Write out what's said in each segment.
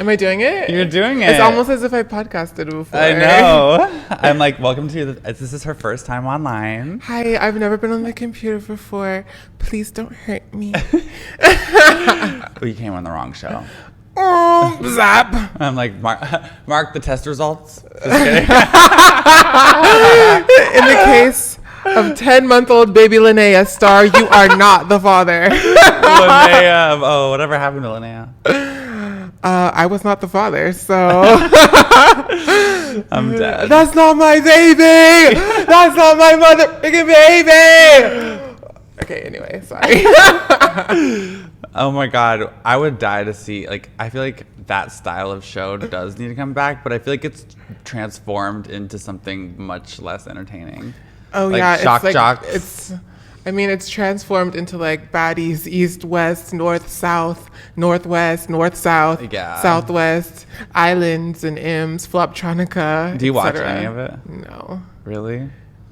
Am I doing it? You're doing it. It's almost as if I podcasted before. I know. I'm like, welcome to this is her first time online. Hi, I've never been on the computer before. Please don't hurt me. Well, you came on the wrong show. Oh, zap. I'm like, mark the test results. Just kidding. In the case of 10-month-old baby Linnea Star, you are not the father. Linnea. Oh, whatever happened to Linnea? I was not the father, so. I'm dead. That's not my baby. That's not my motherfucking baby. Okay, anyway, sorry. Oh my God. I would die to see, like, I feel like that style of show does need to come back, but I feel like it's transformed into something much less entertaining. Oh, like yeah. Shock it's Jocks. It's transformed into like baddies, east, west, north, south, northwest, north, south, southwest, islands and M's, Floptronica. Do you watch any of it? No. Really?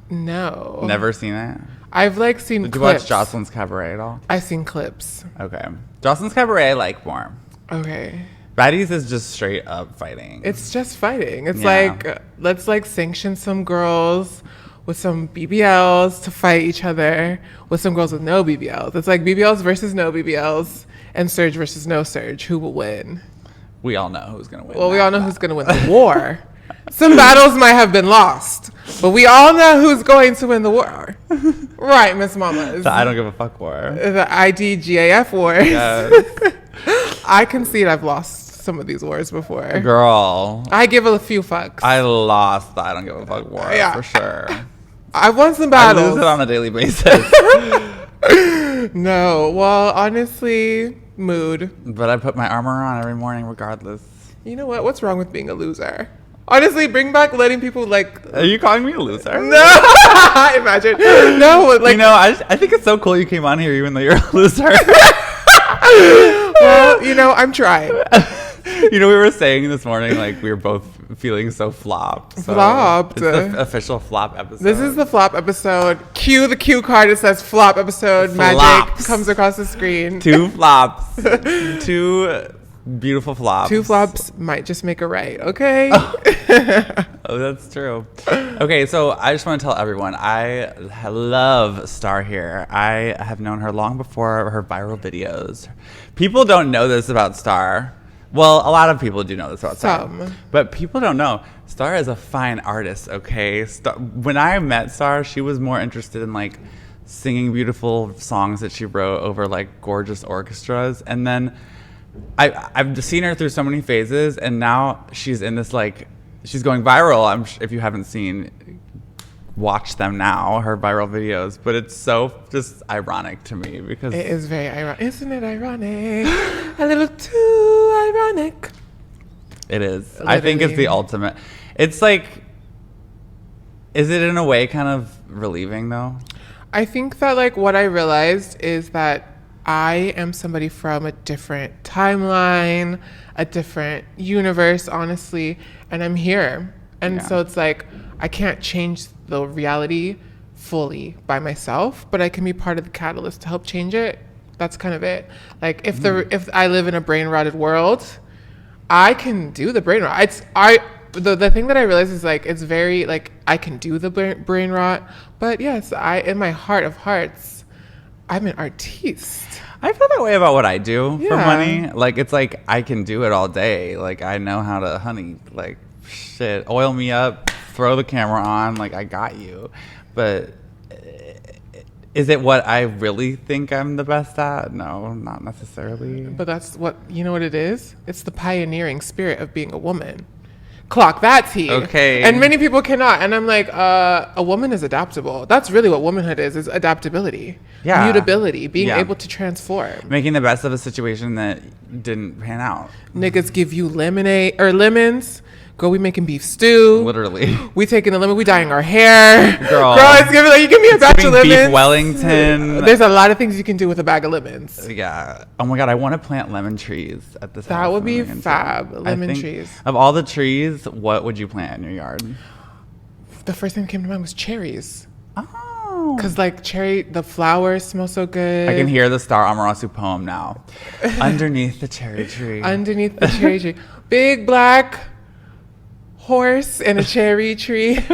No. Never seen it? I've like seen Did clips. you watch Jocelyn's Cabaret at all? I've seen clips. Okay. Jocelyn's Cabaret I like more. Okay. Baddies is just straight up fighting. It's just fighting. It's like, let's like sanction some girls with some BBLs to fight each other with some girls with no BBLs. It's like BBLs versus no BBLs and Surge versus no Surge. Who will win? We all know who's going to win. Well, we all know who's going to win the war. Some battles might have been lost, but we all know who's going to win the war. Right, Miss Mamas. The I don't give a fuck war. The IDGAF war. Yes. I concede I've lost some of these wars before. Girl. I give a few fucks. I lost the I don't give a fuck war for sure. I won some battles. I lose it on a daily basis. No, well, honestly, mood. But I put my armor on every morning regardless. You know what? What's wrong with being a loser? Honestly, bring back letting people like... Are you calling me a loser? No! Imagine. No, like... You know, I think it's so cool you came on here even though you're a loser. Well, you know, I'm trying. You know, we were saying this morning, like, we were both feeling so flop. So Flopped. It's the official flop episode. This is the flop episode. Cue the cue card. It says flop episode. Flops. Magic comes across the screen. 2 flops. 2 beautiful flops. 2 flops might just make a right, okay? Oh, that's true. Okay, so I just want to tell everyone, I love Star here. I have known her long before her viral videos. People don't know this about Star. Well, a lot of people do know this about Star. But people don't know. Star is a fine artist, okay? When I met Star, she was more interested in, like, singing beautiful songs that she wrote over, like, gorgeous orchestras. And then I've seen her through so many phases, and now she's in this, like, she's going viral. If you haven't seen, watch them now, her viral videos. But it's so just ironic to me because it is very ironic. Isn't it ironic? A little too ironic. It is. Literally. I think it's the ultimate. It's like, is it in a way kind of relieving though? I think that like what I realized is that I am somebody from a different timeline, a different universe, honestly, and I'm here. And so it's like, I can't change the reality fully by myself, but I can be part of the catalyst to help change it. That's kind of it. Like if I live in a brain rotted world, I can do the brain rot. The thing that I realize is like, it's very like, I can do the brain rot, but yes, in my heart of hearts, I'm an artiste. I feel that way about what I do for money. Like, it's like, I can do it all day. Like, I know how to, honey, like, shit, oil me up, throw the camera on, like, I got you. But is it what I really think I'm the best at? No, not necessarily. But that's what, you know what it is? It's the pioneering spirit of being a woman. Clock that, T. Okay. And many people cannot. And I'm like, a woman is adaptable. That's really what womanhood is adaptability. Yeah. Mutability. Being able to transform. Making the best of a situation that didn't pan out. Niggas give you lemonade or lemons. Girl, we making beef stew. Literally. We taking the lemon. We dyeing our hair. Girl, it's giving like, you give me a batch of lemons. Beef Wellington. There's a lot of things you can do with a bag of lemons. Yeah. Oh my God, I want to plant lemon trees at this house. That would be fab. Lemon trees. Of all the trees, what would you plant in your yard? The first thing that came to mind was cherries. Oh. Because like the flowers smell so good. I can hear the Star Amerasu poem now. Underneath the cherry tree. Underneath the cherry tree. big black horse and a cherry tree.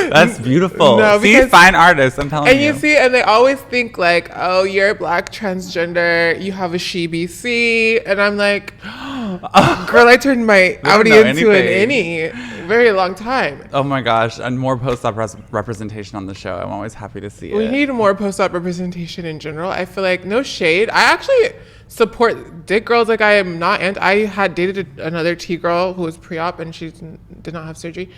That's beautiful. No, see, fine artists, I'm telling you. And you see, and they always think like, oh, you're black transgender, you have a she-BC. And I'm like, girl, I turned my outie into an innie. Very long time. Oh my gosh, and more post-op representation on the show. I'm always happy to see it. We need more post-op representation in general. I feel like, no shade, I actually support dick girls. Like, I am not, and I had dated another T girl who was pre-op and she did not have surgery.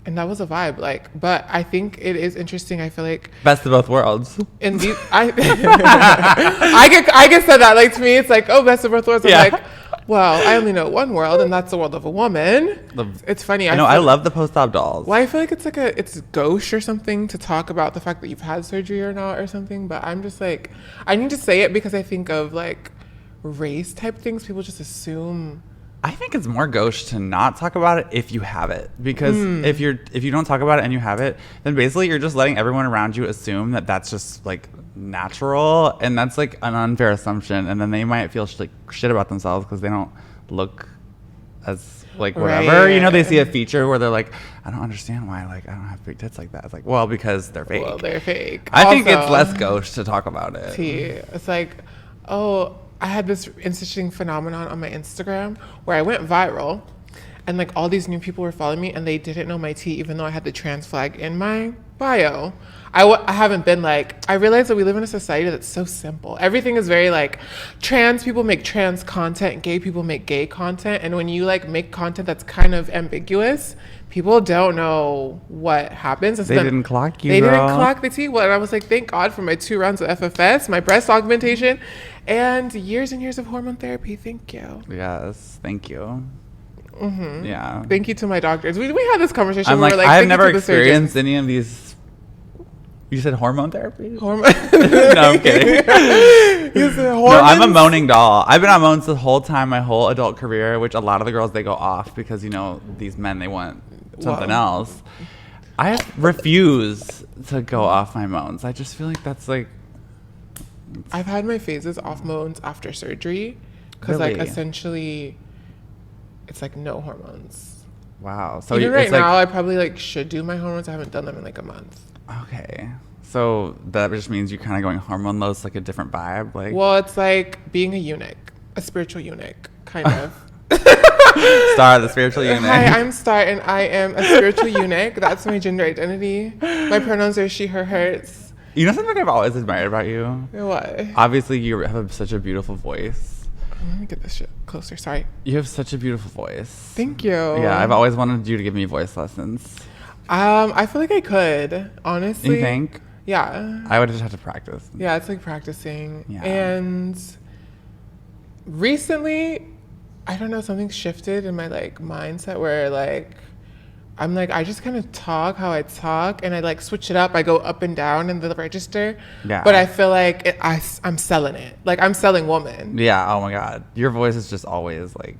And that was a vibe, like, but I think it is interesting. I feel like best of both worlds. In these, I get said that, like, to me, it's like, oh, best of both worlds. I'm like, well, I only know one world, and that's the world of a woman. It's funny. I love the post-op dolls. Well, I feel like it's like it's gauche or something to talk about the fact that you've had surgery or not or something. But I'm just like, I need to say it because I think of like race type things. People just assume. I think it's more gauche to not talk about it if you have it, because if you don't talk about it and you have it, then basically you're just letting everyone around you assume that that's just like natural, and that's like an unfair assumption, and then they might feel like shit about themselves because they don't look as like whatever. Right. You know, they see a feature where they're like, I don't understand why like I don't have big tits like that. It's like, well, because they're fake. Well, they're fake. I think it's less gauche to talk about it. It's like, oh, I had this interesting phenomenon on my Instagram where I went viral and like all these new people were following me and they didn't know my tea, even though I had the trans flag in my bio. I haven't been like, I realized that we live in a society that's so simple. Everything is very like, trans people make trans content, gay people make gay content. And when you like make content that's kind of ambiguous, people don't know what happens. They didn't clock you, They girl. didn't clock the tea. Well, and I was like, thank God for my 2 rounds of FFS, my breast augmentation, and years of hormone therapy. Thank you. Yes, thank you. Mm-hmm. Yeah. Thank you to my doctors. We had this conversation. I'm where like, we're like, I've never experienced any of these. You said hormone therapy? Hormone. No, I'm kidding. No, I'm a moaning doll. I've been on moans the whole time, my whole adult career, which a lot of the girls, they go off because, you know, these men, they want something else. I refuse to go off my moans. I just feel like that's like... I've had my phases off moans after surgery because like essentially it's like no hormones. Wow. So even right now, I probably like should do my hormones. I haven't done them in like a month. Okay. So that just means you're kind of going hormone low. It's like a different vibe. Like, well, it's like being a eunuch, a spiritual eunuch, kind of. Star, the spiritual eunuch. Hi, I'm Star, and I am a spiritual eunuch. That's my gender identity. My pronouns are she, her, hers. You know something I've always admired about you? What? Obviously, you have such a beautiful voice. Let me get this shit closer. Sorry. You have such a beautiful voice. Thank you. Yeah, I've always wanted you to give me voice lessons. I feel like I could, honestly. You think? Yeah. I would just have to practice. Yeah, it's like practicing. Yeah. And recently, I don't know, something shifted in my like mindset where like I'm like, I just kind of talk how I talk and I like switch it up. I go up and down in the register. Yeah. But I feel like I'm selling it. Like I'm selling woman. Yeah. Oh my God. Your voice is just always like.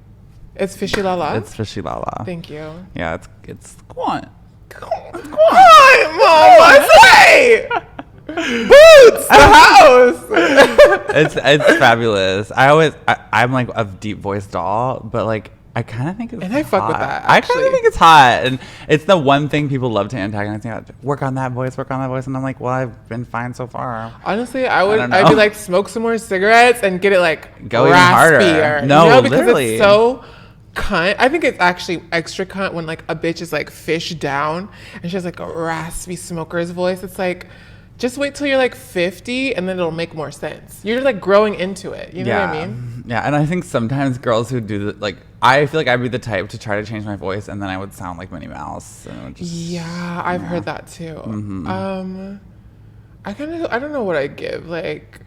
It's fishy la la. It's fishy la la. Thank you. Yeah. It's go on. Come on, Mom. Say. Boots, the house. It's fabulous. I'm like a deep voice doll, but like I kind of think it's and I fuck hot. with that. I kind of think it's hot, and it's the one thing people love to antagonize me. Work on that voice, and I'm like, well, I've been fine so far. Honestly, I'd be like, smoke some more cigarettes and get it like go even harder. No, because literally. It's so cunt. I think it's actually extra cunt when like a bitch is like fish down and she has like a raspy smoker's voice. It's like, just wait till you're like 50 and then it'll make more sense. You're like growing into it. You know what I mean? Yeah, and I think sometimes girls who do that, like, I feel like I'd be the type to try to change my voice and then I would sound like Minnie Mouse. And it would just, I've heard that too. Mm-hmm. I don't know what I give. Like,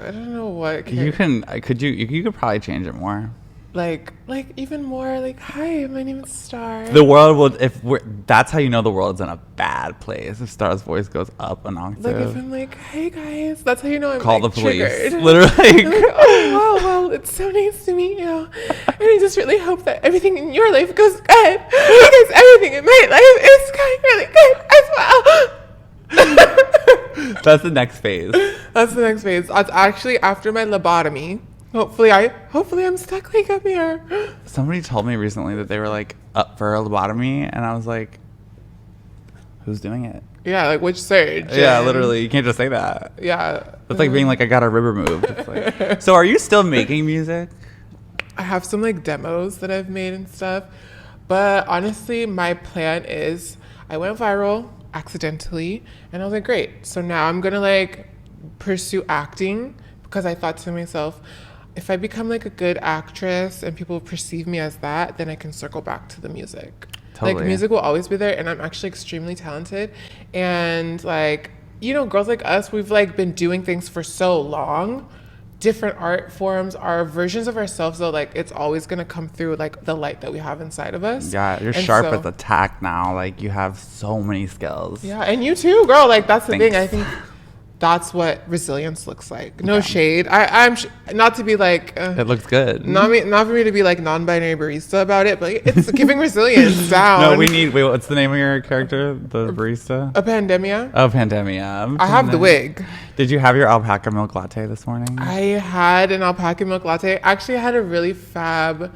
I don't know what. You could probably change it more. Like even more like, hi, my name is Star. The world will, that's how you know the world's in a bad place. If Star's voice goes up an octave. Like if I'm like, hey guys, that's how you know I'm call like, the police. Triggered. Literally. Like, oh wow, well, it's so nice to meet you. And I just really hope that everything in your life goes good. Because everything in my life is going really good as well. That's the next phase. That's the next phase. That's actually after my lobotomy. Hopefully I'm stuck like up here. Somebody told me recently that they were like up for a lobotomy, and I was like, who's doing it? Yeah, like which surge? Yeah, literally. You can't just say that. Yeah. It's like being like, I got a rib removed. It's like, so are you still making music? I have some like demos that I've made and stuff. But honestly, my plan is I went viral accidentally and I was like, great. So now I'm going to like pursue acting because I thought to myself, if I become like a good actress and people perceive me as that, then I can circle back to the music. Totally. Like music will always be there and I'm actually extremely talented. And like, you know, girls like us, we've like been doing things for so long. Different art forms, our versions of ourselves, though, like it's always gonna come through like the light that we have inside of us. Yeah, you're and sharp so, as a tack now. Like you have so many skills. Yeah, and you too, girl. Like that's the Thanks. thing. I think that's what resilience looks like. No shade. I'm not to be like. It looks good. Not for me to be like non-binary barista about it, but it's giving resilience down. No, we need. Wait, what's the name of your character? The barista? A pandemia. Oh, Pandemia. I have the wig. Did you have your alpaca milk latte this morning? I had an alpaca milk latte. Actually, I had a really fab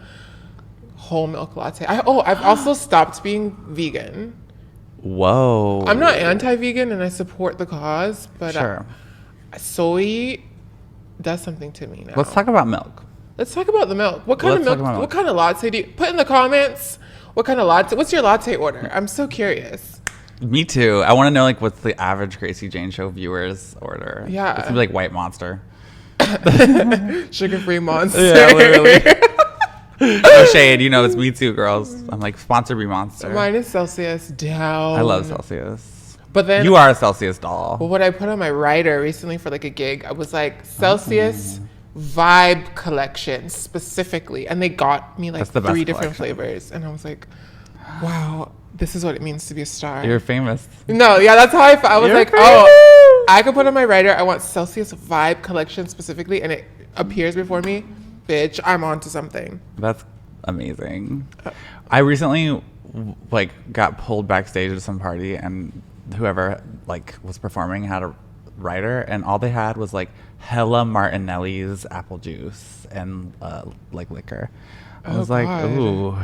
whole milk latte. I've also stopped being vegan. Whoa. I'm not anti-vegan and I support the cause, but Sure. soy does something to me now. Let's talk about milk. Let's talk about the milk. What kind Let's of talk milk? about milk. What kind of latte do you put in the comments? What kind of latte? What's your latte order? I'm so curious. Me too. I want to know like what's the average Gracie Jane Show viewers order. Yeah. It's gonna be like White Monster. Sugar-free monster. Yeah, literally. No shade, you know it's me too, girls. I'm like sponsor me Monster. Mine is Celsius down. I love Celsius. But then You are a Celsius doll. Well, what I put on my rider recently for like a gig, I was like Celsius Vibe Collection specifically, and they got me like That's the best 3 different collection. flavors, and I was like, wow, this is what it means to be a star. You're famous. No, yeah, that's how I felt. I was You're like, famous. oh, I could put on my rider. I want Celsius Vibe Collection specifically, and it appears before me. Bitch, I'm onto something. That's amazing. I recently like got pulled backstage at some party, and whoever like was performing had a writer, and all they had was like hella Martinelli's apple juice and like liquor. I was like, God. ooh,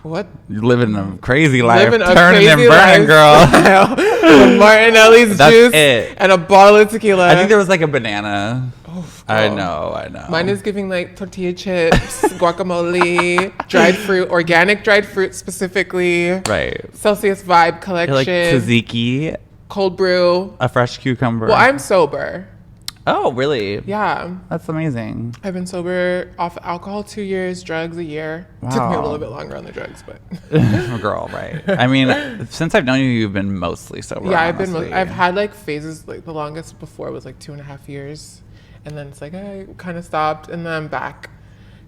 What? you're living a crazy life, Living a turning and crazy burning, girl. With Martinelli's That's juice it. and a bottle of tequila. I think there was like a banana. Oh, I girl. know. Mine is giving like tortilla chips, guacamole, dried fruit, organic dried fruit specifically. Right. Celsius Vibe Collection. You're like tzatziki, Cold brew. a fresh cucumber. Well, I'm sober. Oh, really? Yeah. That's amazing. I've been sober off alcohol 2 years, drugs a year. Took me a Wow. little bit longer on the drugs, but Girl, right. I mean, since I've known you, you've been mostly sober. yeah, honestly. I've had like phases, like the longest before was like 2.5 years. And then it's like, I kind of stopped and then I'm back.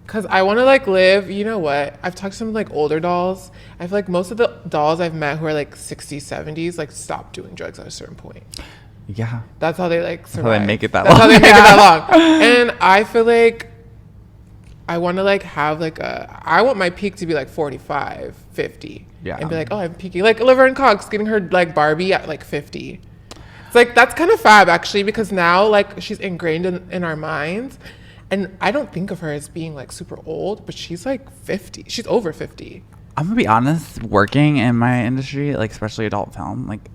Cause I want to like live, you know what? I've talked to some like older dolls. I feel like most of the dolls I've met who are like 60s, 70s, like stopped doing drugs at a certain point. Yeah. That's how they like survive. how they make it that That's long. how they make it that long. And I feel like I want to like have like I want my peak to be like 45, 50. Yeah. And be like, oh, I'm peaking. Like Laverne Cox getting her like Barbie at like 50. It's like, that's kind of fab actually, because now like she's ingrained in our minds. And I don't think of her as being like super old, but she's like 50. She's over 50. I'm gonna be honest, working in my industry, like especially adult film, like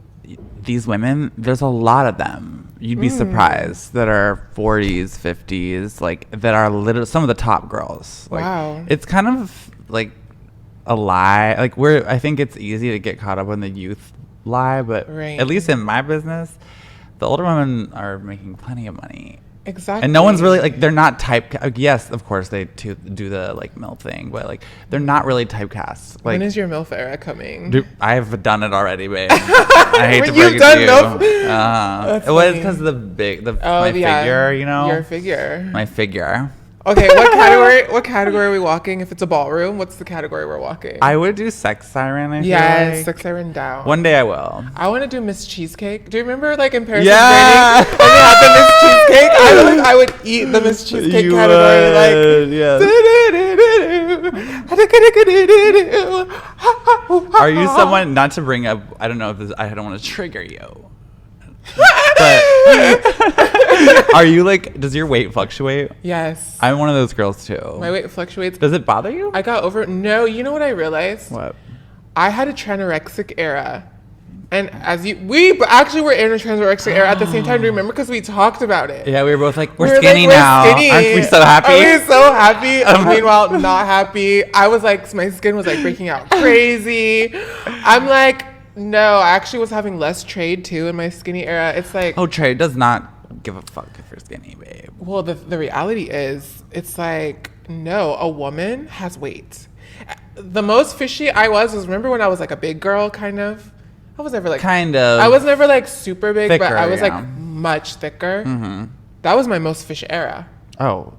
these women, there's a lot of them. You'd be surprised that are 40s, 50s, like that are literally some of the top girls. Like, Wow. It's kind of like a lie. Like I think it's easy to get caught up in the youth lie, but Right. at least in my business, the older women are making plenty of money. Exactly. And no one's really like, they're not yes, of course they do the like MILF thing, but like they're not really typecast. Like, When is your MILF era coming? dude, I've done it already, babe. I hate to break You've it done to you. MILF? It was funny. because of Oh, my yeah. figure, you know. Your figure. My figure. Okay, what category are we walking? If it's a ballroom, what's the category we're walking? I would do sex siren. I feel yes, like. Sex Siren down. One day I will. I want to do Miss Cheesecake. Do you remember like in Paris? Yeah. When they had the Miss Cheesecake? I feel like I would eat the Miss Cheesecake You category. would, yes. Like. Are you someone, not to bring up, I don't know if this, I don't want to trigger you. But are you like, does your weight fluctuate? Yes. I'm one of those girls too. My weight fluctuates. Does it bother you? I got over, no, you know what I realized? What? I had a tranorexic era. And we actually were in a tranorexic era at the same time. Do you remember? Because we talked about it. Yeah, we were both like, we're We were skinny like, now. Skinny. Aren't we so happy? Are we so happy? Meanwhile, not happy. I was like, my skin was like breaking out crazy. I'm like, no, I actually was having less trade too in my skinny era. It's like, Oh, trade does not give a fuck if you're skinny, babe. well, the reality is, it's like, no, a woman has weight. The most fishy I was remember when I was like a big girl, kind of. I was never like kind of. I was never like super big, thicker, but I was yeah. like much thicker. Mm-hmm. That was my most fish era. Oh,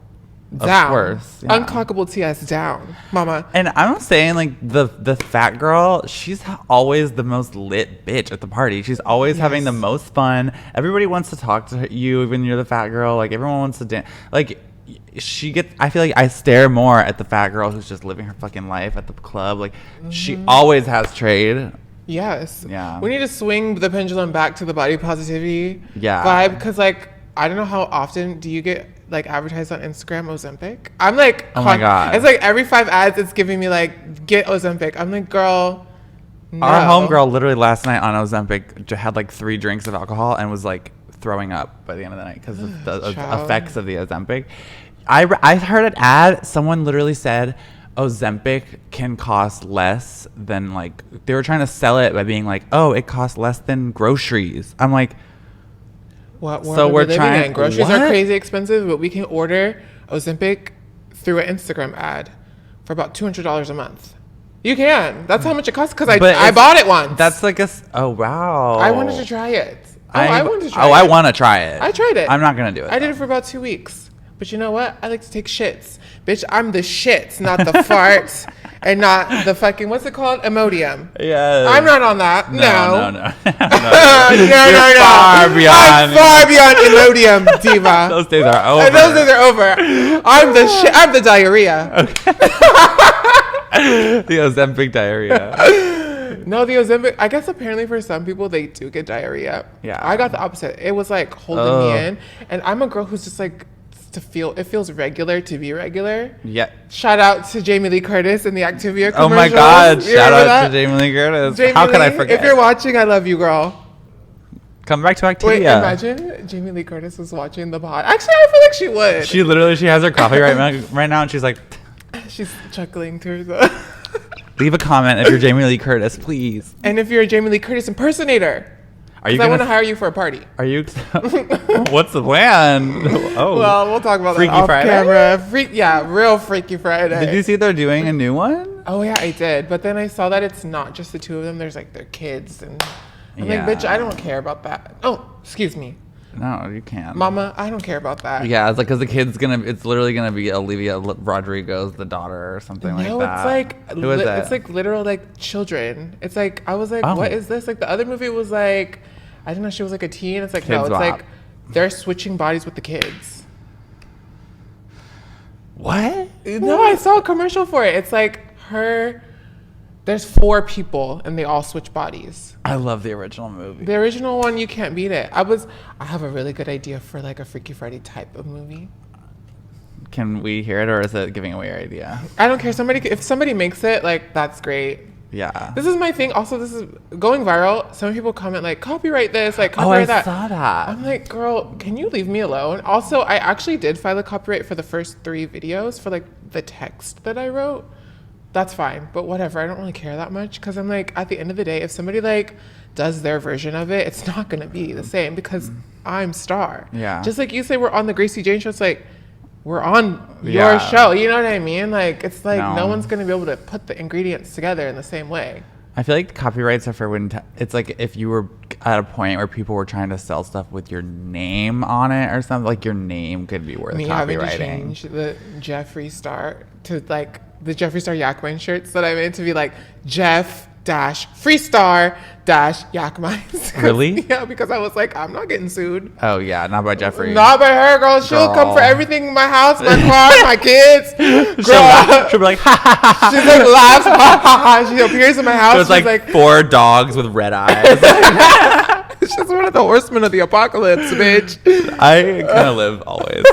Down. of course. Yeah. Unclockable TS down, mama. And I'm saying like the fat girl, she's always the most lit bitch at the party. She's always having the most fun. Everybody wants to talk to you when you're the fat girl. Like everyone wants to dance. Like she gets. I feel like I stare more at the fat girl who's just living her fucking life at the club. Like she always has trade. Yes. Yeah. We need to swing the pendulum back to the body positivity Yeah. vibe, because like I don't know how often do you get like advertised on Instagram Ozempic? I'm like, Oh my God. It's like every 5 ads it's giving me like, get Ozempic. I'm like, girl, no. Our homegirl literally last night on Ozempic had like 3 drinks of alcohol and was like throwing up by the end of the night because of the Child. effects of the Ozempic. I heard an ad. Someone literally said Ozempic can cost less than like, they were trying to sell it by being like, oh, it costs less than groceries. I'm like, What So we're trying- Groceries what? are crazy expensive, but we can order Ozempic through an Instagram ad for about $200 a month. You can. That's how much it costs because I But bought it once. that's like oh wow. I wanted to try it. I wanted to try it. I want to try it. I tried it. I'm not gonna do it. I did it for about 2 weeks. But you know what? I like to take shits. Bitch, I'm the shits, not the farts, and not the fucking, what's it called? Imodium. Yeah. I'm not on that. No. No. No. Far beyond. I'm far beyond Imodium, diva. Those days are over. Those days are over. I'm the shit. I'm the diarrhea. The Ozempic diarrhea. No, the Ozempic, I guess apparently for some people, they do get diarrhea. Yeah. I got the opposite. It was like holding me in. And I'm a girl who's just like, it feels regular to be regular. Yeah. Shout out to Jamie Lee Curtis in the Activia commercials. Oh my God! You Shout remember out that? to Jamie Lee Curtis. Jamie How could I Lee, forget? If you're watching, I love you, girl. Come back to Activia. Wait, imagine Jamie Lee Curtis was watching the pod. Actually, I feel like she would. She has her coffee right now, and she's like, She's chuckling to herself. leave a comment if you're Jamie Lee Curtis, please. And if you're a Jamie Lee Curtis impersonator, Are you? I want to hire you for a party. Are you? What's the plan? Oh. Well, we'll talk about Freaky that off Friday? camera. Yeah, real Freaky Friday. Did you see they're doing a new one? Oh yeah, I did. But then I saw that it's not just the two of them. There's like their kids, and I'm Yeah. like, bitch, I don't care about that. Oh, excuse me, No, you can't. mama, I don't care about that. Yeah, it's like because the kid's it's literally gonna be Olivia Rodrigo's the daughter or something like No, that. it's like Who is that? it's like literal like children. It's like I was like, Oh. what is this? Like the other movie was like, I don't know, she was like a teen. It's like no, Kids it's Bop. like they're switching bodies with the kids. What? No, I saw a commercial for it. It's like there's 4 people and they all switch bodies. I love the original movie. The original one, you can't beat it. I have a really good idea for like a Freaky Friday type of movie. Can we hear it, or is it giving away your idea? I don't care. If somebody makes it, like that's great. Yeah. This is my thing. Also, this is going viral. Some people comment like, copyright this, like Oh, I copyright that. saw that. I'm like, girl, can you leave me alone? Also, I actually did file a copyright for the first 3 videos for like the text that I wrote. That's fine, but whatever. I don't really care that much because I'm like, at the end of the day, if somebody like does their version of it, it's not gonna be the same because I'm Star. Yeah. Just like you say, we're on the Gracie Jane show. It's like we're on your Yeah. show. You know what I mean? Like it's like No. no one's gonna be able to put the ingredients together in the same way. I feel like copyrights are for when it's like if you were at a point where people were trying to sell stuff with your name on it or something, like your name could be worth Me having to copywriting. change the Jeffree Star to like the Jeffree Star Yakmines shirts that I made to be like Jeff dash Freestar dash Yakmines. Really? Yeah, because I was like, I'm not getting sued. Oh yeah, not by Jeffree. Not by her, girl. She'll come Girl. for everything in my house, my car, my kids. She'll be like, ha ha ha. She's like laughs, ha ha ha. She appears in my house. There's She's like 4 dogs with red eyes. She's one of the horsemen of the apocalypse, bitch. I kind of live always.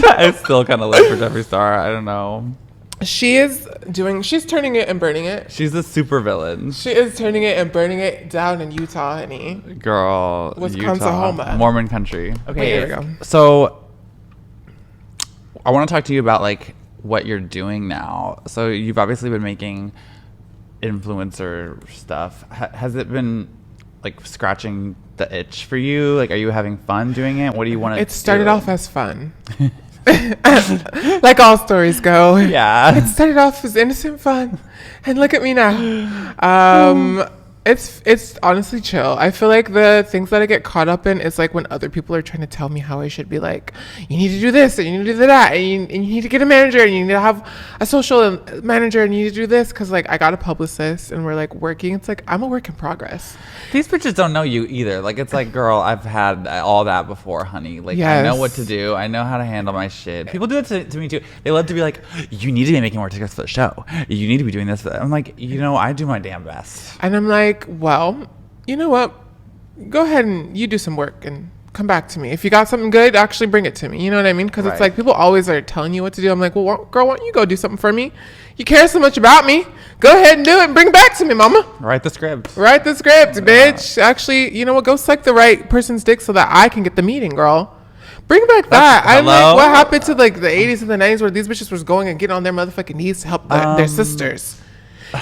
I still kind of live for Jeffree Star. I don't know. She's turning it and burning it. She's a super villain. She is turning it and burning it down in Utah, honey. Girl, Wisconsin, Mormon country. Okay, here we go. So I want to talk to you about like what you're doing now. So you've obviously been making influencer stuff. Has it been like scratching the itch for you? Like, are you having fun doing it? What do you want to do? It started off as fun. Like all stories go. Yeah. It started off as innocent fun. And look at me now. It's honestly chill. I feel like the things that I get caught up in is like when other people are trying to tell me how I should be like, you need to do this and you need to do that and you need to get a manager and you need to have a social manager and you need to do this because like I got a publicist and we're like working. It's like I'm a work in progress. These bitches don't know you either. Like, it's like, girl, I've had all that before, honey. Like, yes. I know what to do. I know how to handle my shit. People do it to me too. They love to be like, you need to be making more tickets for the show. You need to be doing this. I'm like, I do my damn best. And I'm like, well, you know what? Go ahead and you do some work and come back to me. If you got something good, actually bring it to me. You know what I mean? Because It's like people always are telling you what to do. I'm like, well, girl, why don't you go do something for me? You care so much about me. Go ahead and do it and bring it back to me, mama. Write the script, bitch. Actually, you know what? Go suck the right person's dick so that I can get the meeting, girl. Bring back that. I'm like, what happened to like the 80s and the 90s where these bitches was going and getting on their motherfucking knees to help their sisters?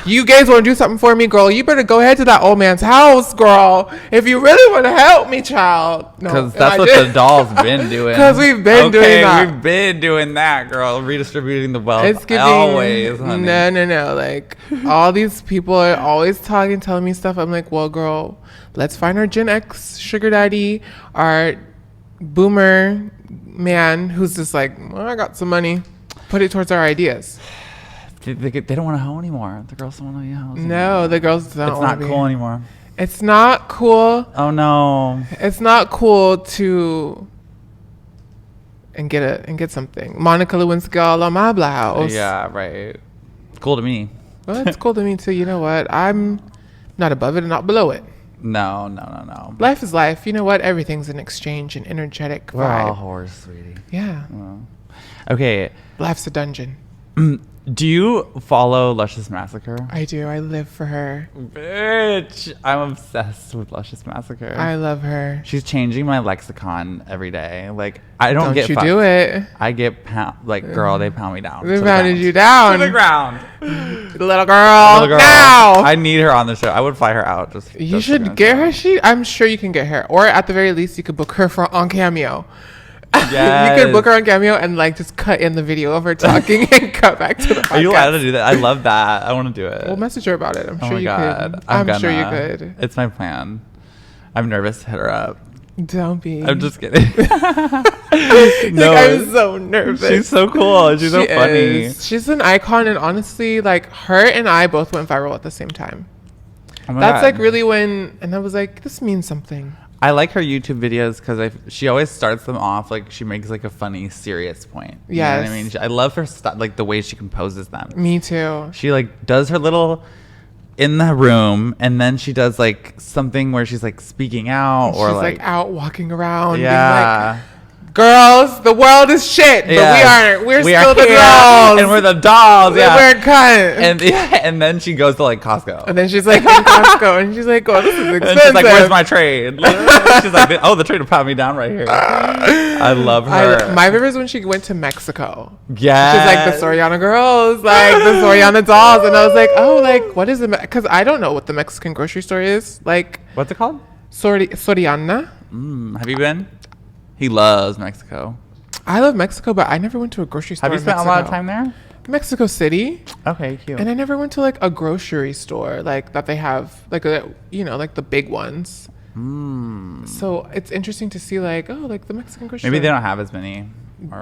You guys want to do something for me, girl? You better go ahead to that old man's house, girl. If you really want to help me, child. Because that's what the doll's been doing. Because we've been doing that. We've been doing that, girl. Redistributing the wealth. It's giving, always, honey. No. Like, all these people are always telling me stuff. I'm like, well, girl, let's find our Gen X sugar daddy, our boomer man who's just like, well, I got some money. Put it towards our ideas. They don't want to hoe anymore. The girls don't want to hoe. No, the girls don't. It's not cool anymore. It's not cool. Oh no. It's not cool to get something. Monica Lewinsky all on my blouse. Yeah, right. Cool to me. Well, it's cool to me too. You know what? I'm not above it and not below it. No. Life is life. You know what? Everything's an exchange, an energetic We're vibe. all whores, sweetie. Yeah. Well, okay. Life's a dungeon. Do you follow Luscious Massacre? I do. I live for her. Bitch, I'm obsessed with Luscious Massacre. I love her. She's changing my lexicon every day. Like, I don't get you do it. I get girl, they pound me down. They pounded you down. To the ground. Little girl. Now. I need her on the show. I would fly her out. You should get her. I'm sure you can get her. Or at the very least, you could book her on Cameo. Yes. You could book her on Cameo and like just cut in the video of her talking and cut back to the podcast. Are you allowed to do that? I love that. I want to do it. We'll message her about it. I'm sure you could. I'm sure you could. It's my plan. I'm nervous to hit her up. Don't be. I'm just kidding. No, I'm so nervous. She's so cool. She's so funny. She's an icon, and honestly, like her and I both went viral at the same time. Oh my That's God. like really when, and I was like, this means something. I like her YouTube videos because she always starts them off like she makes like a funny, serious point. Yeah, you know what I mean, I love her like the way she composes them. Me too. She like does her little in the room, and then she does like something where she's like speaking out, or she's like out walking around. Yeah. Being like, girls, the world is shit, but we aren't. We're still the girls, and we're the dolls. Yeah, we're cunt. And then she goes to like Costco, and then she's like in Costco, and she's like, "Oh, this is expensive." And she's like, "Where's my trade?" She's like, "Oh, the trade will pound me down right here." I love her. My favorite is when she went to Mexico. Yeah, she's like the Soriana girls, like the Soriana dolls, and I was like, "Oh, like what is it?" Because I don't know what the Mexican grocery store is. Like, what's it called? Soriana. Have you been? He loves Mexico. I love Mexico, but I never went to a grocery store. Have you spent a lot of time there? Mexico City. Okay, cute. And I never went to like a grocery store like that they have like like the big ones. So it's interesting to see like like the Mexican grocery Maybe store. they don't have as many.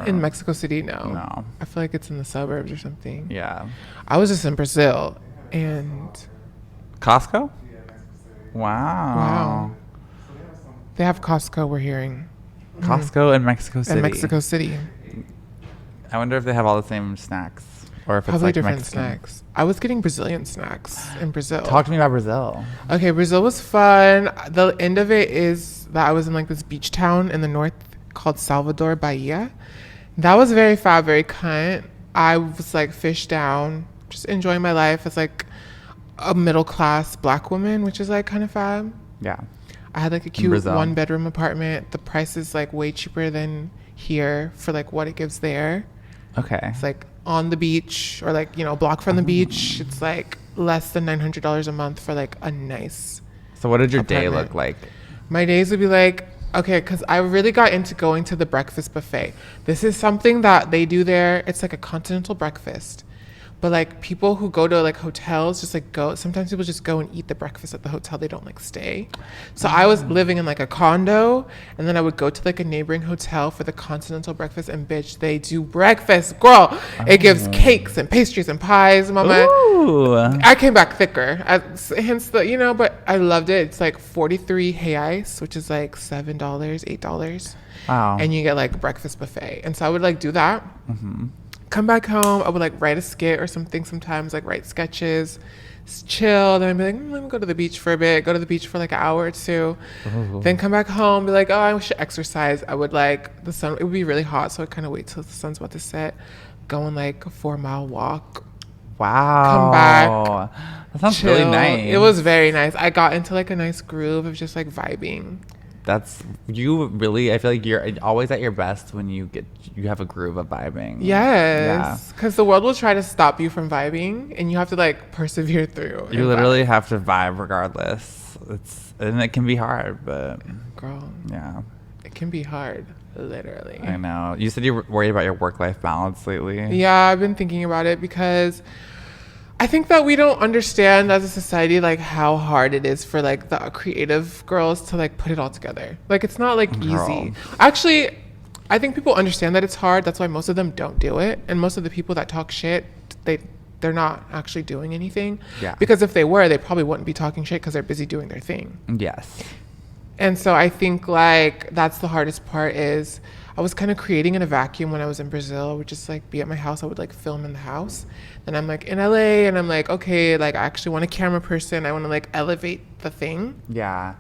In Mexico City, no. No. I feel like it's in the suburbs or something. Yeah. I was just in Brazil and Costco? Wow. They have Costco, we're hearing. Costco in Mexico City. In Mexico City. I wonder if they have all the same snacks. Or if Probably it's like different Mexican. snacks. I was getting Brazilian snacks in Brazil. Talk to me about Brazil. Okay, Brazil was fun. The end of it is that I was in like this beach town in the north called Salvador, Bahia. That was very fab, very cunt. I was like fish down, just enjoying my life as like a middle class black woman, which is like kind of fab. Yeah. I had like a cute Brazil. 1-bedroom apartment. The price is like way cheaper than here for like what it gives there. Okay. It's like on the beach or like, you know, a block from the beach. It's like less than $900 a month for like a nice So what did your day apartment. look like? My days would be like, okay, because I really got into going to the breakfast buffet. This is something that they do there. It's like a continental breakfast. But like people who go to like hotels just like go, sometimes people just go and eat the breakfast at the hotel. They don't like stay. So I was living in like a condo, and then I would go to like a neighboring hotel for the continental breakfast, and bitch, they do breakfast. Girl, it gives cakes and pastries and pies, mama. Ooh. I came back thicker, hence the, you know, but I loved it. It's like 43 reais, which is like $7, $8. Wow. And you get like a breakfast buffet. And so I would like do that. Come back home. I would like write a skit or something sometimes, like write sketches, chill. Then I'd be like, let me go to the beach for a bit, go to the beach for like an hour or two. Then come back home, be like, oh, I should exercise. I would like, the sun, it would be really hot. So I'd kind of wait till the sun's about to set, go on like a 4-mile walk. Wow. Come back. That sounds Chill. really nice. It was very nice. I got into like a nice groove of just like vibing. That's you really. I feel like you're always at your best when you have a groove of vibing. Yes, because the world will try to stop you from vibing, and you have to like persevere through. You and literally vibe. have to vibe regardless. And it can be hard, but Girl, yeah, it can be hard, literally. I know. You said you were worried about your work-life balance lately. Yeah, I've been thinking about it because I think that we don't understand as a society like how hard it is for like the creative girls to like put it all together. Like it's not like Girl. easy. Actually, I think people understand that it's hard. That's why most of them don't do it. And most of the people that talk shit, they're not actually doing anything. Yeah. Because if they were, they probably wouldn't be talking shit because they're busy doing their thing. Yes. And so I think like that's the hardest part is I was kind of creating in a vacuum when I was in Brazil. I would just like be at my house. I would like film in the house. Then I'm like in LA and I'm like, okay, like I actually want a camera person. I want to like elevate the thing. Yeah.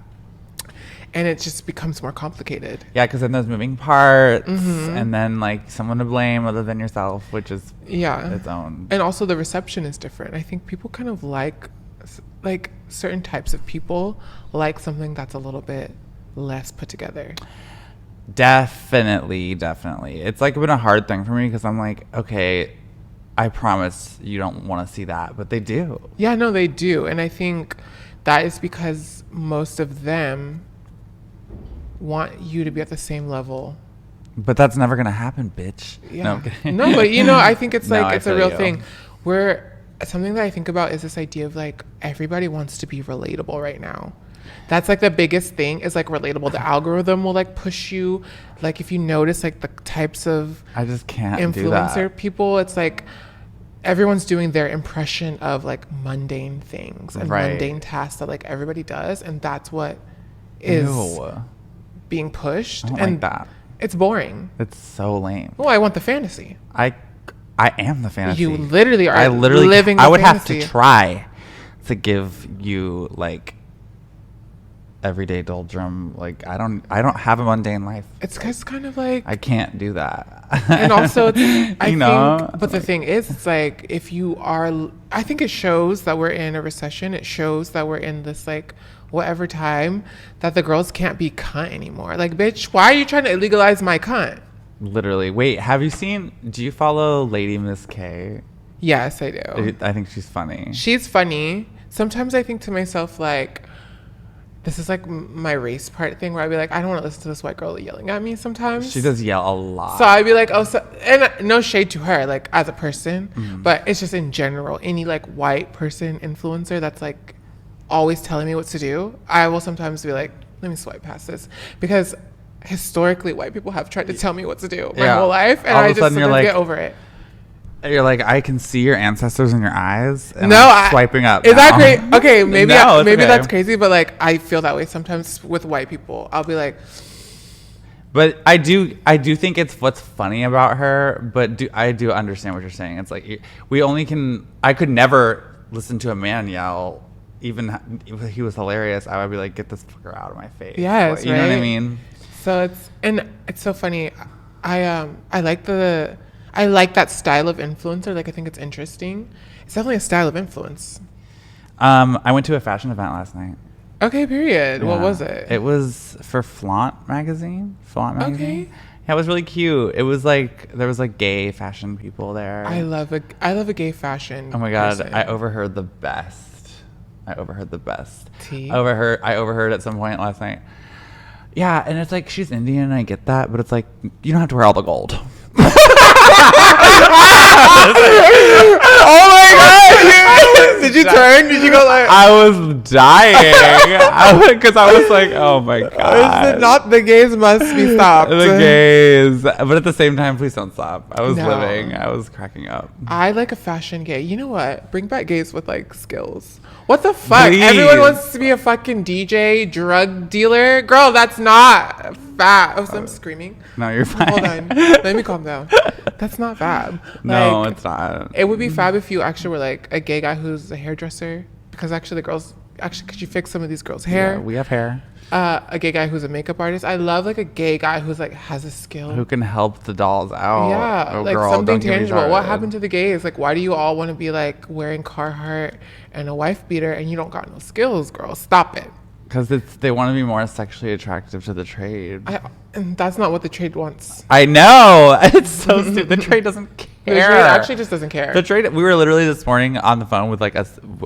And it just becomes more complicated. Yeah, because then there's moving parts, and then like someone to blame other than yourself, which is Yeah. its own. And also the reception is different. I think people kind of like certain types of people like something that's a little bit less put together. Definitely. It's like been a hard thing for me because I'm like, okay, I promise you don't want to see that, but they do. Yeah, no, they do. And I think that is because most of them want you to be at the same level. But that's never gonna happen, bitch. Yeah. No, I'm kidding. No, but you know, I think it's No, like I it's a feel real you. thing. Something that I think about is this idea of like everybody wants to be relatable right now. That's like the biggest thing is like relatable. The algorithm will like push you. Like if you notice like the types of I just can't do influencer that. people, it's like everyone's doing their impression of like mundane things and Right. mundane tasks that like everybody does, and that's what is Ew. being pushed. I don't and like that. it's boring. It's so lame. Oh, I want the fantasy. I am the fantasy. You literally are I literally living I the would fantasy. have to try to give you like everyday doldrum. Like I don't have a mundane life. It's kind of like, I can't do that. and also it's, I You know? think, but the thing is, it's like if you are, I think it shows that we're in a recession. It shows that we're in this like whatever time that the girls can't be cunt anymore. Like, bitch, why are you trying to illegalize my cunt? Literally. Wait, do you follow Lady Miss K? Yes, I do. I think she's funny. She's funny. Sometimes I think to myself, like, this is like my race part thing where I'd be like, I don't want to listen to this white girl yelling at me sometimes. She does yell a lot. So I'd be like, oh, so, and no shade to her, like as a person, but it's just in general, any like white person influencer that's like always telling me what to do, I will sometimes be like, let me swipe past this, because historically white people have tried to tell me what to do my whole life, and All of I a just sudden you're sometimes like- get over it. You're like, I can see your ancestors in your eyes. And No, I'm swiping up. Is that now. great? Okay, maybe No, it's maybe okay. that's crazy, but like I feel that way sometimes with white people. I'll be like, But I do think it's what's funny about her. But I do understand what you're saying. It's like I could never listen to a man yell. Even if he was hilarious, I would be like, get this fucker out of my face. Yes, like, you know what I mean? So it's so funny. I like that style of influencer. Like, I think it's interesting. It's definitely a style of influence. I went to a fashion event last night. Okay, period. Yeah. What was it? It was for Flaunt magazine. Okay. Yeah, it was really cute. It was like there was like gay fashion people there. I love a gay fashion. Oh my god, person. I overheard the best. Tea? I overheard at some point last night. Yeah, and it's like she's Indian, and I get that, but it's like you don't have to wear all the gold. Oh my god! Did you turn? Did you go like? I was dying because I was like, oh my god! Not the gays must be stopped. The gays, but at the same time, please don't stop. I was living. I was cracking up. I like a fashion gay. You know what? Bring back gays with like skills. What the fuck? Please. Everyone wants to be a fucking DJ, drug dealer. Girl, that's not fab. Oh, so I'm screaming. No, you're fine. Hold on. Let me calm down. That's not fab. No, Like, it's not. It would be fab if you actually were like a gay guy who's a hairdresser. Because actually could you fix some of these girls' hair? Yeah, we have hair. A gay guy who's a makeup artist. I love like a gay guy who's like has a skill. Who can help the dolls out? Yeah, Oh, like girl, something don't get me tangible. What started. happened to the gays? Like, why do you all want to be like wearing Carhartt and a wife beater and you don't got no skills, girl? Stop it. Because they want to be more sexually attractive to the trade. And that's not what the trade wants. I know. It's so stupid. The trade doesn't care. The trade actually just doesn't care. The trade. We were literally this morning on the phone with like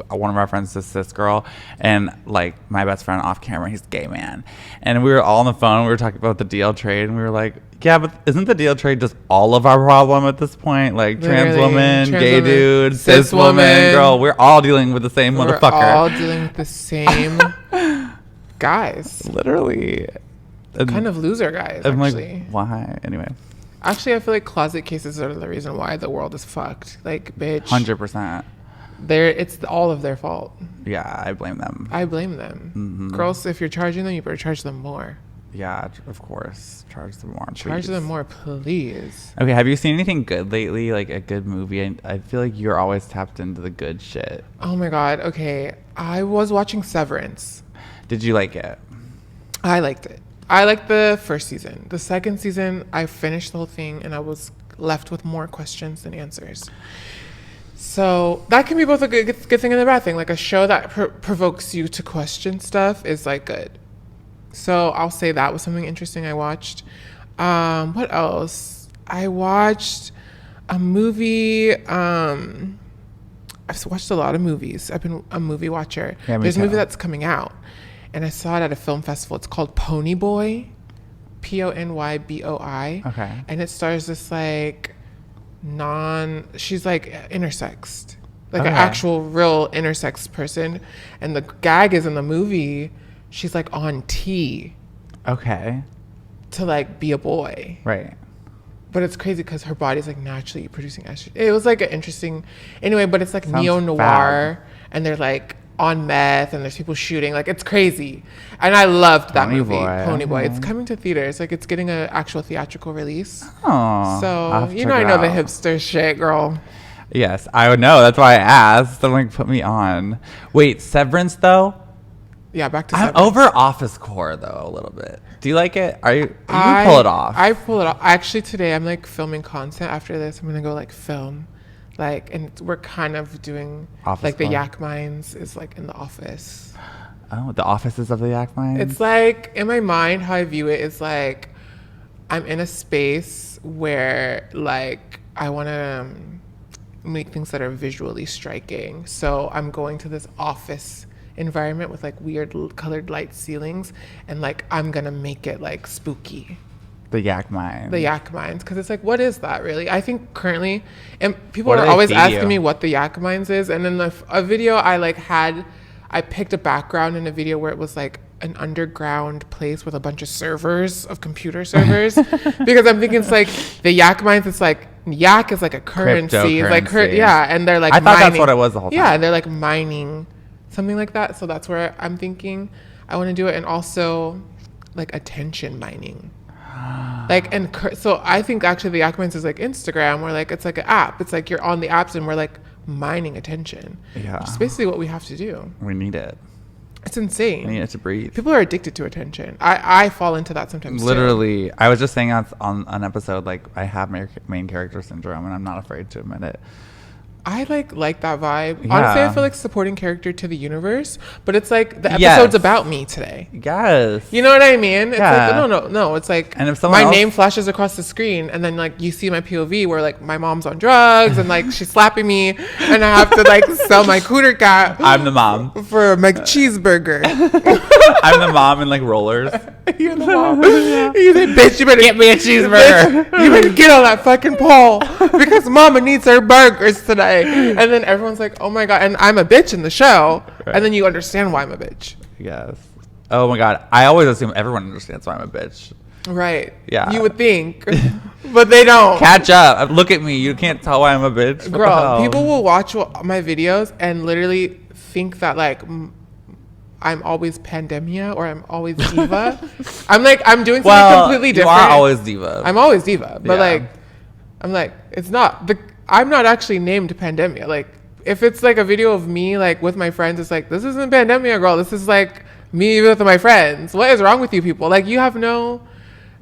one of our friends, this cis girl, and like my best friend off camera. He's a gay man, and we were all on the phone. We were talking about the DL trade, and we were like, "Yeah, but isn't the DL trade just all of our problem at this point? Like trans woman, gay dude, cis woman, girl. We're all dealing with the same motherfucker. We're all dealing with the same guys. Literally." Kind of loser guys, I'm actually. like, why? Anyway. Actually, I feel like closet cases are the reason why the world is fucked. Like, bitch. 100%. It's all of their fault. Yeah, I blame them. I blame them. Mm-hmm. Girls, if you're charging them, you better charge them more. Yeah, of course. Charge them more, please. Charge them more, please. Okay, have you seen anything good lately? Like a good movie? I feel like you're always tapped into the good shit. Oh my god. Okay, I was watching Severance. Did you like it? I liked it. I liked the first season. The second season, I finished the whole thing and I was left with more questions than answers. So that can be both a good thing and a bad thing. Like a show that provokes you to question stuff is like good. So I'll say that was something interesting I watched. What else? I watched a movie. I've watched a lot of movies. I've been a movie watcher. Yeah, There's a movie that's coming out. And I saw it at a film festival. It's called Pony Boy, Ponyboi. Okay. And it stars this like she's like intersexed, like an actual real intersex person. And the gag is in the movie, she's like on T. Okay. To like be a boy. Right. But it's crazy because her body's like naturally producing estrogen. It was like an interesting, anyway, but it's like Sounds neo-noir and they're like on meth and there's people shooting. Like it's crazy. And I loved that movie, Pony Boy. It's coming to theaters. Like it's getting an actual theatrical release. Oh. So, I know the hipster shit, girl. Yes, I would know. That's why I asked. I'm like, put me on. Wait, Severance though? Yeah, back to I'm Severance. over Office Core though a little bit. Do you like it? You pull it off? I pull it off. Actually, today I'm like filming content. After this, I'm gonna go like film, like, and we're kind of doing Office like Core. the Yakmines is like in the office. Oh, the offices of the Yakmines? It's like in my mind, how I view it is like I'm in a space where like I want to make things that are visually striking. So I'm going to this office environment with like weird colored light ceilings, and like I'm gonna make it like spooky. The Yakmines. The Yakmines, because it's like, what is that really? I think currently, and people What do are they always feed asking you? me what the Yakmines is, and in a video I picked a background in a video where it was like an underground place with a bunch of servers, of computer servers, because I'm thinking it's like the Yakmines. It's like yak is like a currency, it's like Cryptocurrency. and they're like I thought mining. that's what it was the whole time. Yeah, they're like mining something like that. So that's where I'm thinking I want to do it, and also like attention mining. Like, and so I think actually the Yakmines is like Instagram, where like it's like an app. It's like you're on the apps and we're like mining attention. Yeah. Which is basically what we have to do. We need it. It's insane. We need it to breathe. People are addicted to attention. I fall into that sometimes. Literally, I was just saying on an episode, like I have main character syndrome, and I'm not afraid to admit it. I like that vibe. Yeah. Honestly, I feel like supporting character to the universe, but it's like the episode's about me today. Yes. You know what I mean? It's Yeah. like no. It's like, and if someone my else, name flashes across the screen, and then like you see my POV where like my mom's on drugs and like she's slapping me, and I have to like sell my cooter cat. I'm the mom for a McCheeseburger. I'm the mom in like rollers. You're the mom. You say, bitch, you better Get me a cheeseburger. Bitch, you better get on that fucking pole because mama needs her burgers today. And then everyone's like, oh my God. And I'm a bitch in the show. Right. And then you understand why I'm a bitch. Yes. Oh my God. I always assume everyone understands why I'm a bitch. Right. Yeah. You would think, but they don't. Catch up. Look at me. You can't tell why I'm a bitch. What Girl, people will watch my videos and literally think that like I'm always pandemia or I'm always diva. I'm like, I'm doing something completely different. You are always diva. I'm always diva. But Yeah. like, I'm like, it's not. I'm not actually named pandemia. Like, if it's like a video of me like with my friends, it's like, this isn't pandemia, girl. This is like me with my friends. What is wrong with you people? Like, you have no...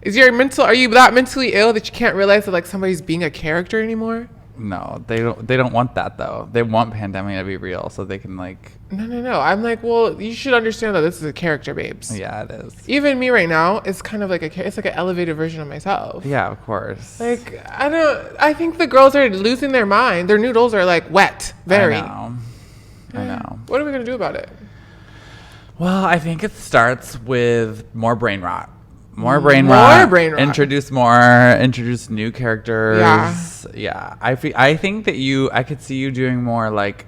Are you that mentally ill that you can't realize that like somebody's being a character anymore? No, they don't want that though. They want pandemic to be real so they can like... No. I'm like, well, you should understand that this is a character, babes. Yeah, it is. Even me right now is kind of like it's like an elevated version of myself. Yeah, of course. Like, I think the girls are losing their mind. Their noodles are like wet. Very. I know. What are we going to do about it? Well, I think it starts with more brain rot. More brain rot. Introduce new characters. Yeah. I think that I could see you doing more like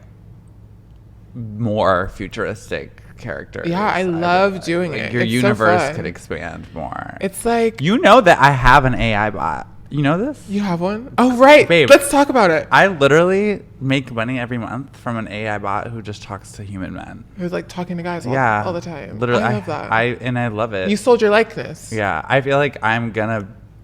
more futuristic characters. Yeah, I love doing like it. Your it's universe so fun. could expand more. It's like, you know that I have an AI bot. You know this? You have one? Oh, right. Babe, let's talk about it. I literally make money every month from an AI bot who just talks to human men. Who's like talking to guys all the time. Literally, I love that. I love it. You sold your likeness. Yeah, I feel like I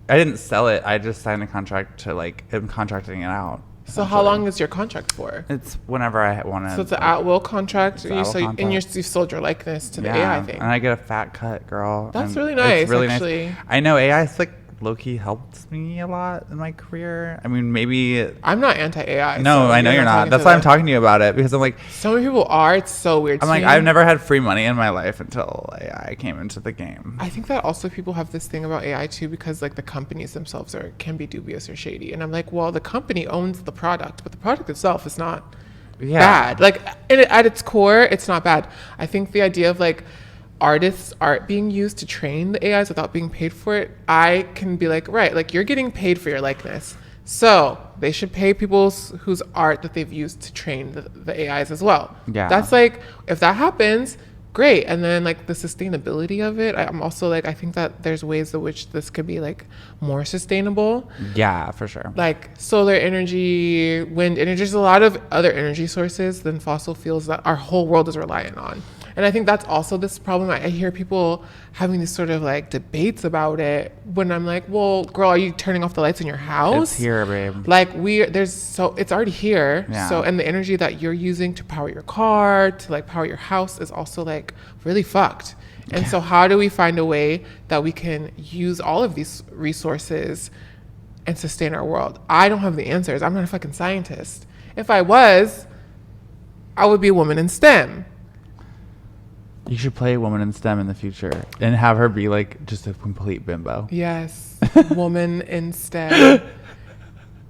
didn't sell it. I just signed a contract to I'm contracting it out. So how long is your contract for? It's whenever I want to. So it's an at-will contract. And you've sold your likeness to the AI thing. And I get a fat cut, girl. That's really nice. It's really actually nice. I know AI's like low-key helped me a lot in my career. I mean, maybe... I'm not anti-AI. No, I know you're not. That's why I'm talking to you about it, because I'm like... So many people are. It's so weird I'm like, I've never had free money in my life until AI came into the game. I think that also people have this thing about AI too, because like the companies themselves can be dubious or shady. And I'm like, well, the company owns the product, but the product itself is not bad. Like at its core, it's not bad. I think the idea of like artists' art being used to train the AIs without being paid for it, I can be like, right, like you're getting paid for your likeness. So they should pay people whose art that they've used to train the AIs as well. Yeah. That's like, if that happens, great. And then like the sustainability of it, I'm also like, I think that there's ways in which this could be like more sustainable. Yeah, for sure. Like solar energy, wind energy, there's a lot of other energy sources than fossil fuels that our whole world is reliant on. And I think that's also this problem. I hear people having these sort of like debates about it when I'm like, well, girl, are you turning off the lights in your house? It's here, babe. Like it's already here. Yeah. So, and the energy that you're using to power your car, to like power your house is also like really fucked. And so how do we find a way that we can use all of these resources and sustain our world? I don't have the answers. I'm not a fucking scientist. If I was, I would be a woman in STEM. You should play a woman in STEM in the future and have her be like just a complete bimbo. Yes. Woman in STEM.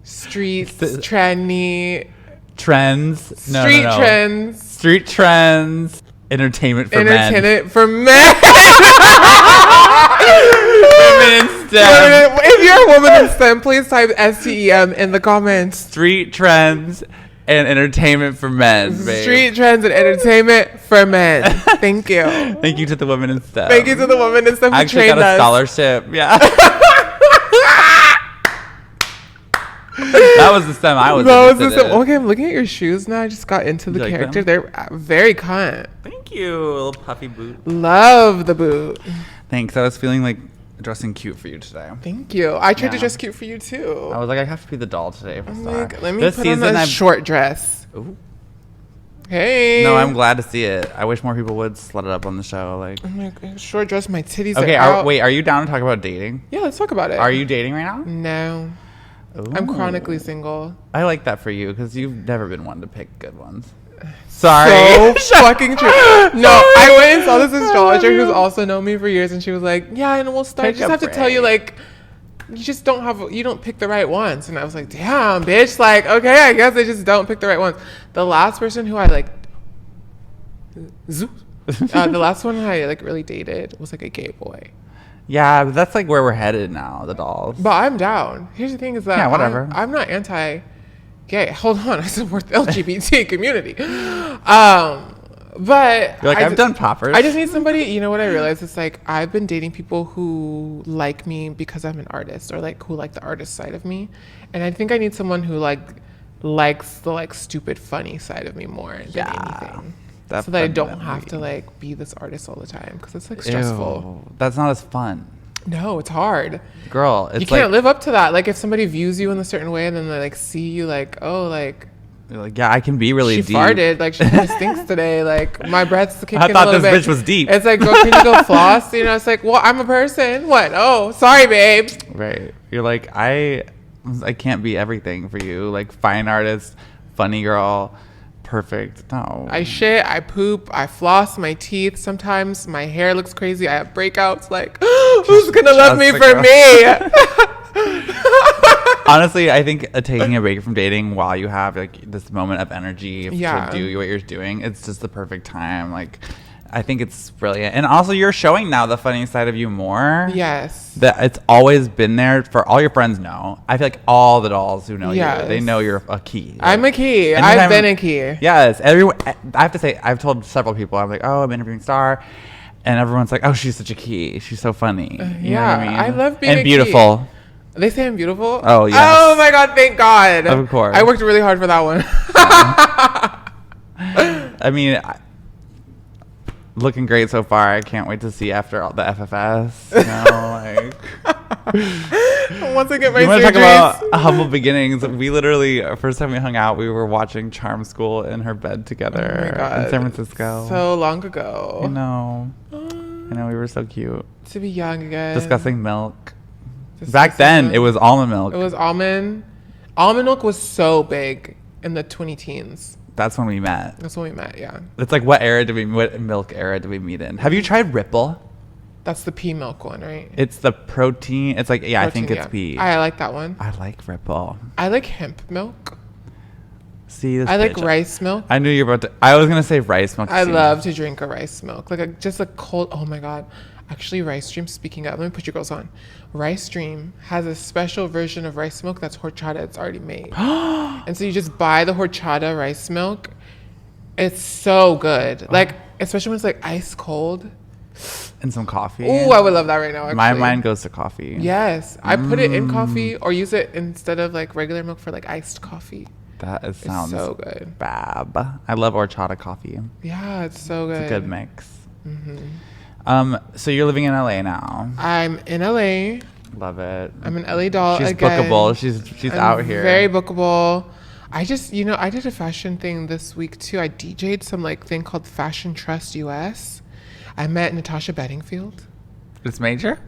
Streets, trendy. Trends. Street trends. Street trends. Entertainment for men. Entertainment for men. Women in STEM. If you're a woman in STEM, please type STEM in the comments. Street trends and entertainment for men, babe. Street trends and entertainment for men. Thank you. Thank you to the women in STEM. Thank you to the women in STEM who I actually trained got a us. scholarship. Yeah. That was the STEM I was interested in. Okay, I'm looking at your shoes now. I just got into the character. They're very cunt. Thank you. A little puffy boot. Love the boot. Thanks. I was feeling like dressing cute for you today. Thank you. I tried to Yeah. dress cute for you too. I was like, I have to be the doll today for I'm Star. like, let me This put on season, a short dress. Ooh. Hey. No, I'm glad to see it. I wish more people would slut it up on the show. Like, I'm like, short dress, my titties okay, are out. wait, are you down to talk about dating? Yeah, let's talk about it. Are you dating right now? No. I'm Ooh. chronically single. I like that for you because you've never been one to pick good ones. Sorry. So fucking true. No, I went and saw this astrologer who's also known me for years, and she was like, "Yeah, and we'll start. Take Just a have to tell you, like, you don't pick the right ones." And I was like, "Damn, bitch! Like, okay, I guess I just don't pick the right ones." The last person who I like, the last one I like really dated was like a gay boy. Yeah, but that's like where we're headed now, the dolls. But I'm down. Here's the thing: is that Yeah, whatever. I'm not anti-gay. Hold on, I support the LGBT community. But You're like, I've done poppers. I just need somebody. You know what I realized? It's like I've been dating people who like me because I'm an artist, or like who like the artist side of me, and I think I need someone who likes the like stupid funny side of me more than anything. So that I don't have to like be this artist all the time because it's like stressful. Ew, that's not as fun. No, it's hard. Girl, it's You can't like, live up to that. Like if somebody views you in a certain way and then they like see you like, oh, like you're like, yeah, I can be really she deep. farted, like she kind of stinks today. Like my breath's kicking I thought a little this bit. bitch was deep. It's like, can you go floss? You know, it's like, well, I'm a person. What? Oh, sorry, babe. Right. You're like, I can't be everything for you. Like fine artist, funny girl, perfect. No. I shit, I poop, I floss my teeth. Sometimes my hair looks crazy. I have breakouts. Like, who's gonna love me for me? Honestly, I think taking a break from dating while you have like this moment of energy to do what you're doing, it's just the perfect time. Like, I think it's brilliant. And also, you're showing now the funny side of you more. Yes. That it's always been there for all your friends know. I feel like all the dolls who know you, they know you're a key. I'm a key. Anytime, I've been a key. Yes. Everyone, I have to say, I've told several people, I'm like, oh, I'm interviewing Star. And everyone's like, oh, she's such a key. She's so funny. You know what I mean? I love being and beautiful. Key. They say I'm beautiful? Oh, yes. Oh, my God. Thank God. Of course. I worked really hard for that one. I mean, looking great so far. I can't wait to see after all the FFS. You know, like. Once I get my You want to talk surgeries. about humble beginnings? We literally, first time we hung out, we were watching Charm School in her bed together Oh my God. in San Francisco. So long ago. I know. I know, we were so cute. To be young again. Discussing milk. Back then, it was almond milk. It was almond. Almond milk was so big in the 20 teens. That's when we met. That's when we met, yeah. It's like, what milk era did we meet in? Have you tried Ripple? That's the pea milk one, right? It's the protein. It's like, yeah, Protein, I think it's pea. I like that one. I like Ripple. I like hemp milk. See, this I like bitch. rice milk. I knew you were about to. I was gonna say rice milk. I too. love to drink a rice milk. Like just a cold, oh my God. Actually, Rice Dream, speaking of, let me put your girls on. Rice Dream has a special version of rice milk that's horchata. It's already made. And so you just buy the horchata rice milk. It's so good. Like, especially when it's like ice cold. And some coffee. Oh, I would love that right now, actually. My mind goes to coffee. Yes. I put it in coffee or use it instead of like regular milk for like iced coffee. That sounds so good. Bab. I love horchata coffee. Yeah, it's so good. It's a good mix. So you're living in LA now. I'm in LA. Love it. I'm an LA doll She's again. bookable. She's out here. Very bookable. I just, I did a fashion thing this week too. I DJ'd some like thing called Fashion Trust US. I met Natasha Bedingfield. It's major?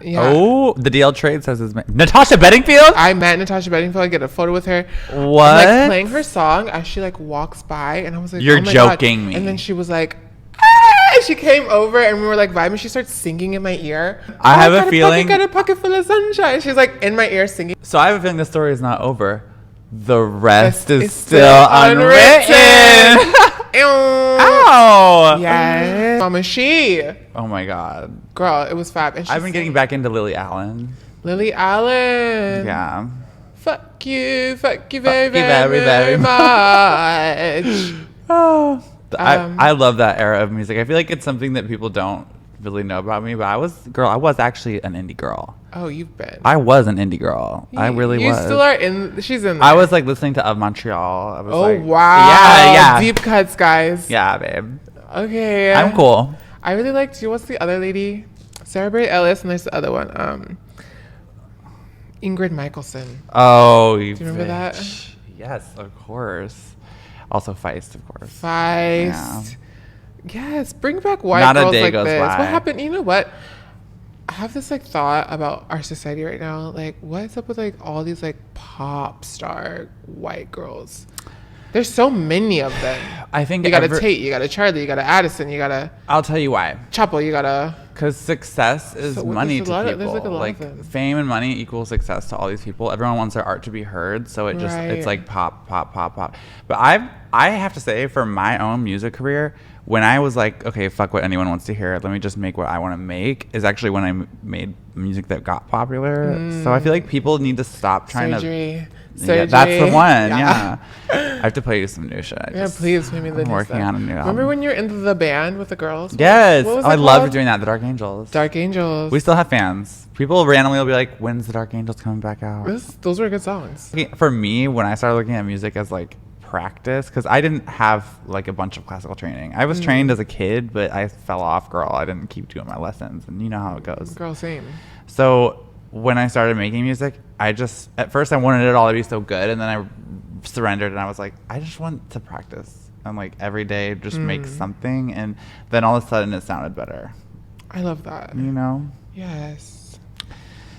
Yeah. Oh, the DL Trade says it's Natasha Bedingfield? I met Natasha Bedingfield. I get a photo with her. What? I'm, like playing her song as she like walks by, and I was like, You're oh my joking God. me. And then she was like, ah! She came over and we were like vibing. She starts singing in my ear. I have a feeling. Got a pocket full of sunshine. She's like in my ear singing. So I have a feeling the story is not over. The rest is It's still unwritten. Ow! Yes. Mama She. Oh my God. Girl, it was fab. And I've been getting back into Lily Allen. Lily Allen. Yeah. Fuck you very, you very, very, very much. Oh. I love that era of music. I feel like it's something that people don't really know about me, but I was actually an indie girl. Oh, you've been. I was an indie girl. I really was. You still are in. She's in there. I was like listening to Of Montreal. I was like, wow. Yeah. Deep cuts, guys. Yeah, babe. Okay. I'm cool. I really liked you. What's the other lady? Sarah Bray Ellis, and there's the other one, Ingrid Michaelson. Oh, you Do you remember that? Yes, of course. Also Feist, of course. Feist. Yeah. Yes, bring back white Not a girls day like goes this. by. What happened? You know what? I have this like thought about our society right now. Like, what's up with like all these like pop star white girls? There's so many of them. I think you got a Tate, you got a Charlie, you got a Addison, you got a I'll tell you why. Chapo, you got a. Because success is So, money to there's people. like a lot of them. Fame and money equals success to all these people. Everyone wants their art to be heard, so it just it's Right. like pop, pop, pop, pop. But I have to say, for my own music career, when I was like, okay, fuck what anyone wants to hear, let me just make what I want to make, is actually when I made music that got popular. So I feel like people need to stop trying Surgery. Yeah, that's the one. Yeah. I have to play you some new shit. Yeah, please play me the I'm new working stuff. on a new album. Remember when you're in the band with the girls? Yes. What was I it loved called? doing that. The Dark Angels. Dark Angels. We still have fans. People randomly will be like, when's the Dark Angels coming back out? Those were good songs. For me, when I started looking at music as like practice, because I didn't have like a bunch of classical training. I was trained as a kid, but I fell off, girl. I didn't keep doing my lessons, and you know how it goes. Girl, same. So when I started making music, at first I wanted it all to be so good, and then I surrendered, and I was like, I just want to practice and like every day just make something, and then all of a sudden it sounded better. I love that. You know? Yes.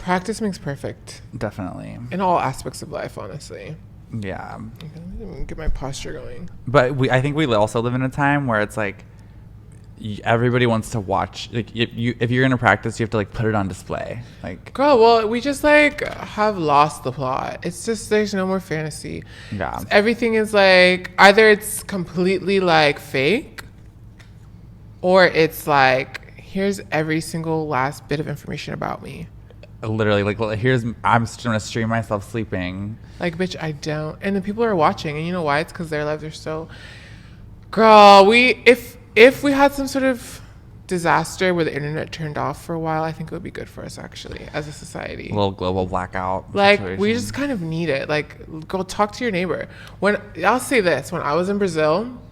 Practice makes perfect Definitely. in all aspects of life, honestly. Yeah. Okay, let me get my posture going. But I think we also live in a time where it's like everybody wants to watch. Like if you're gonna practice, you have to like put it on display. Like, Girl, well, we just like have lost the plot. It's just there's no more fantasy. yeah, Everything is like either it's completely like fake, or it's like here's every single last bit of information about me. literally. Like, I'm just gonna stream myself sleeping. Like, bitch, I don't. And then people are watching, and you know why? It's because their lives are so. Girl, if we had some sort of disaster where the internet turned off for a while, I think it would be good for us actually as a society. A little global blackout. Like situation. we just kind of need it. Like, go talk to your neighbor. When I'll say this, when I was in Brazil,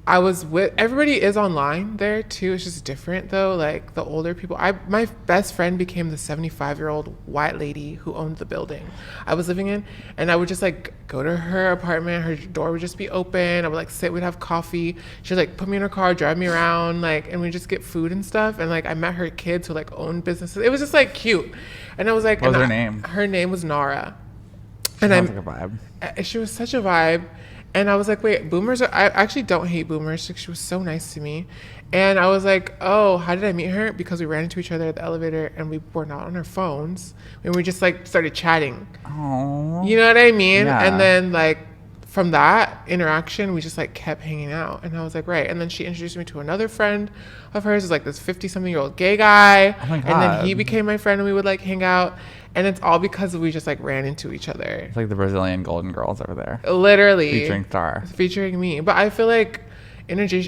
I was with everybody is online there too. It's just different though. Like the older people, my best friend became the 75-year-old white lady who owned the building I was living in, and I would just like go to her apartment. Her door would just be open. I would like sit. We'd have coffee. She'd like put me in her car, drive me around, like, and we just get food and stuff. And like I met her kids who like owned businesses. It was just like cute, and I was like, What was her name? Her name was Nara, Sounds and like a vibe. she was such a vibe. And I was like, wait, boomers I actually don't hate boomers. Like, she was so nice to me. And I was like, oh, how did I meet her? Because we ran into each other at the elevator, and we were not on our phones. And we just like started chatting. Oh. You know what I mean? Yeah. And then like from that interaction, we just like kept hanging out. And I was like, right. And then she introduced me to another friend of hers, who's like this 50-something-year-old gay guy. Oh my And then he God. became my friend, and we would like hang out. And it's all because we just like ran into each other. It's like the Brazilian Golden Girls over there. Literally. Featuring Star. Featuring me. But I feel like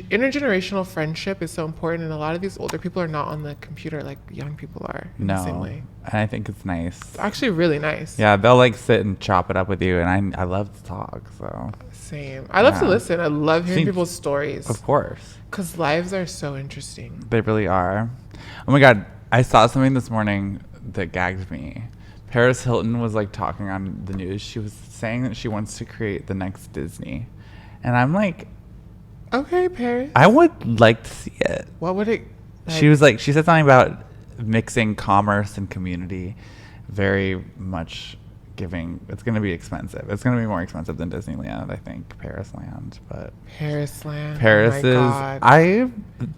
intergenerational friendship is so important, and a lot of these older people are not on the computer like young people are in the same No. way. And I think it's nice. It's actually really nice. Yeah, they'll like sit and chop it up with you, and I love to talk, so. Same. I love to Yeah. listen. I love hearing See, people's stories Of course. because lives are so interesting. They really are. Oh my God. I saw something this morning that gagged me. Paris Hilton was like talking on the news. She was saying that she wants to create the next Disney. And I'm like, Okay, Paris. I would like to see it. What would it? She said something about mixing commerce and community, very much giving. It's going to be expensive. It's going to be more expensive than Disneyland, I think, Parisland. But Paris land. Paris oh my is, God. I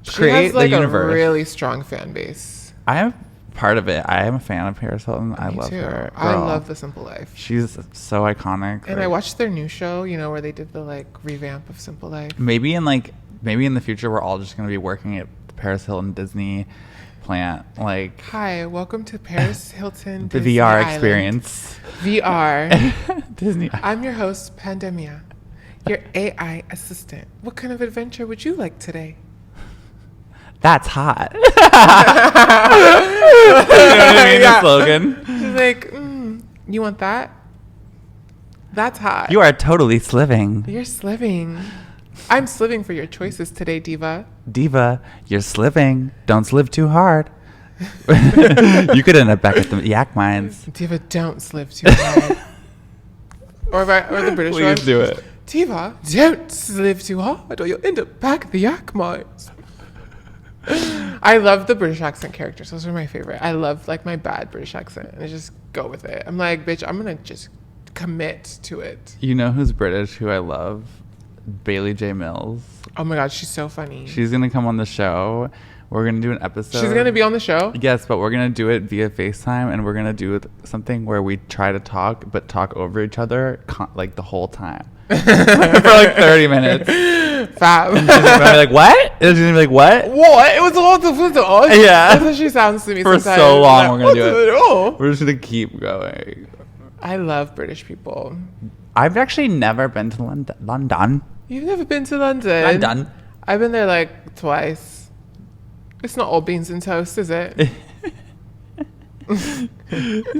She create has like the universe. a really strong fan base. I am part of it. I am a fan of Paris Hilton. I Me love too. her. I Girl. love The Simple Life. She's so iconic. And like, I watched their new show, you know, where they did the like revamp of Simple Life. maybe in the future we're all just gonna be working at the Paris Hilton Disney plant, like Hi, welcome to Paris Hilton. the Disney VR Island. experience. VR. Disney. I'm your host, Pandemia, your AI assistant. What kind of adventure would you like today? That's hot. You know what I mean? Yeah. The slogan. She's like, you want that? That's hot. You are totally sliving. You're sliving. I'm sliving for your choices today, diva. Diva, you're sliving. Don't sliv too hard. You could end up back at the Yakmines. Diva, don't slip too hard. or the British one. Please do it. Diva, don't slip too hard or you'll end up back at the Yakmines. I love the British accent characters. Those are my favorite. I love like my bad British accent. And I just go with it. I'm like, bitch, I'm going to just commit to it. You know who's British, who I love? Bailey J. Mills. Oh my God, she's so funny. She's going to come on the show. We're going to do an episode. She's going to be on the show? Yes, but we're going to do it via FaceTime, and we're going to do something where we try to talk, but talk over each other like the whole time. For like 30 minutes. Fab. And she's going to be like, what? And she's going to be like, what? What? It was all the Yeah. That's what she sounds to me For sometimes. so long, we're going to What's do it. all? We're just going to keep going. I love British people. I've actually never been to London. You've never been to London? London. I've been there like twice. It's not all beans and toast, is it?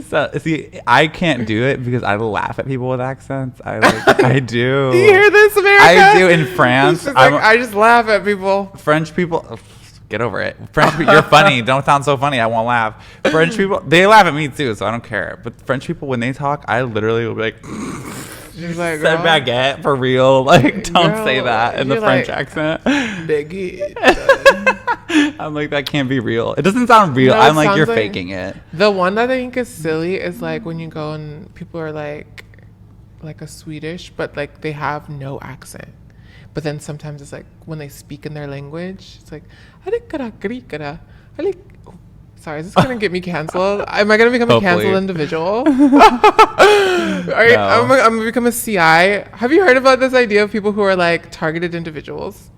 So, see, I can't do it because I laugh at people with accents. I do. Do you hear this, America? I do in France. I just laugh at people. French people, get over it. French people, you're funny. Don't sound so funny. I won't laugh. French people, they laugh at me too, so I don't care. But French people, when they talk, I literally will be like, She's like, "Said baguette for real." Like, don't say that in the French like, accent. Biggie. I'm like, that can't be real. It doesn't sound real. No, I'm like, you're like, faking it. The one that I think is silly is like when you go and people are like a Swedish, but like they have no accent. But then sometimes it's like when they speak in their language, it's like, sorry, is this gonna get me canceled? Am I gonna become a canceled individual? I'm gonna become a CI. Have you heard about this idea of people who are like targeted individuals?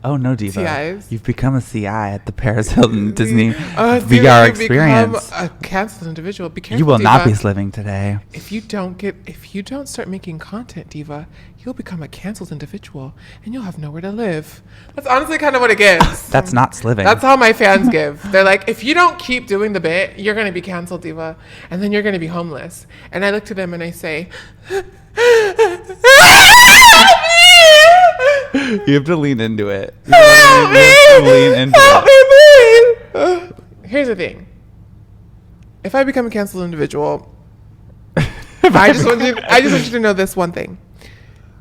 Oh no, Diva! TIs? You've become a CI at the Paris Hilton Disney Diva, VR you've experience. become a canceled individual. Be careful. You will Diva. not be living today. If you don't start making content, Diva, you'll become a canceled individual and you'll have nowhere to live. That's honestly kind of what it gives. That's not sliving. That's how my fans give. They're like, if you don't keep doing the bit, you're going to be canceled, Diva, and then you're going to be homeless. And I look to them and I say, You have to lean into it. Help me! Help me, please! Here's the thing. If I become a canceled individual, I just want you to know this one thing.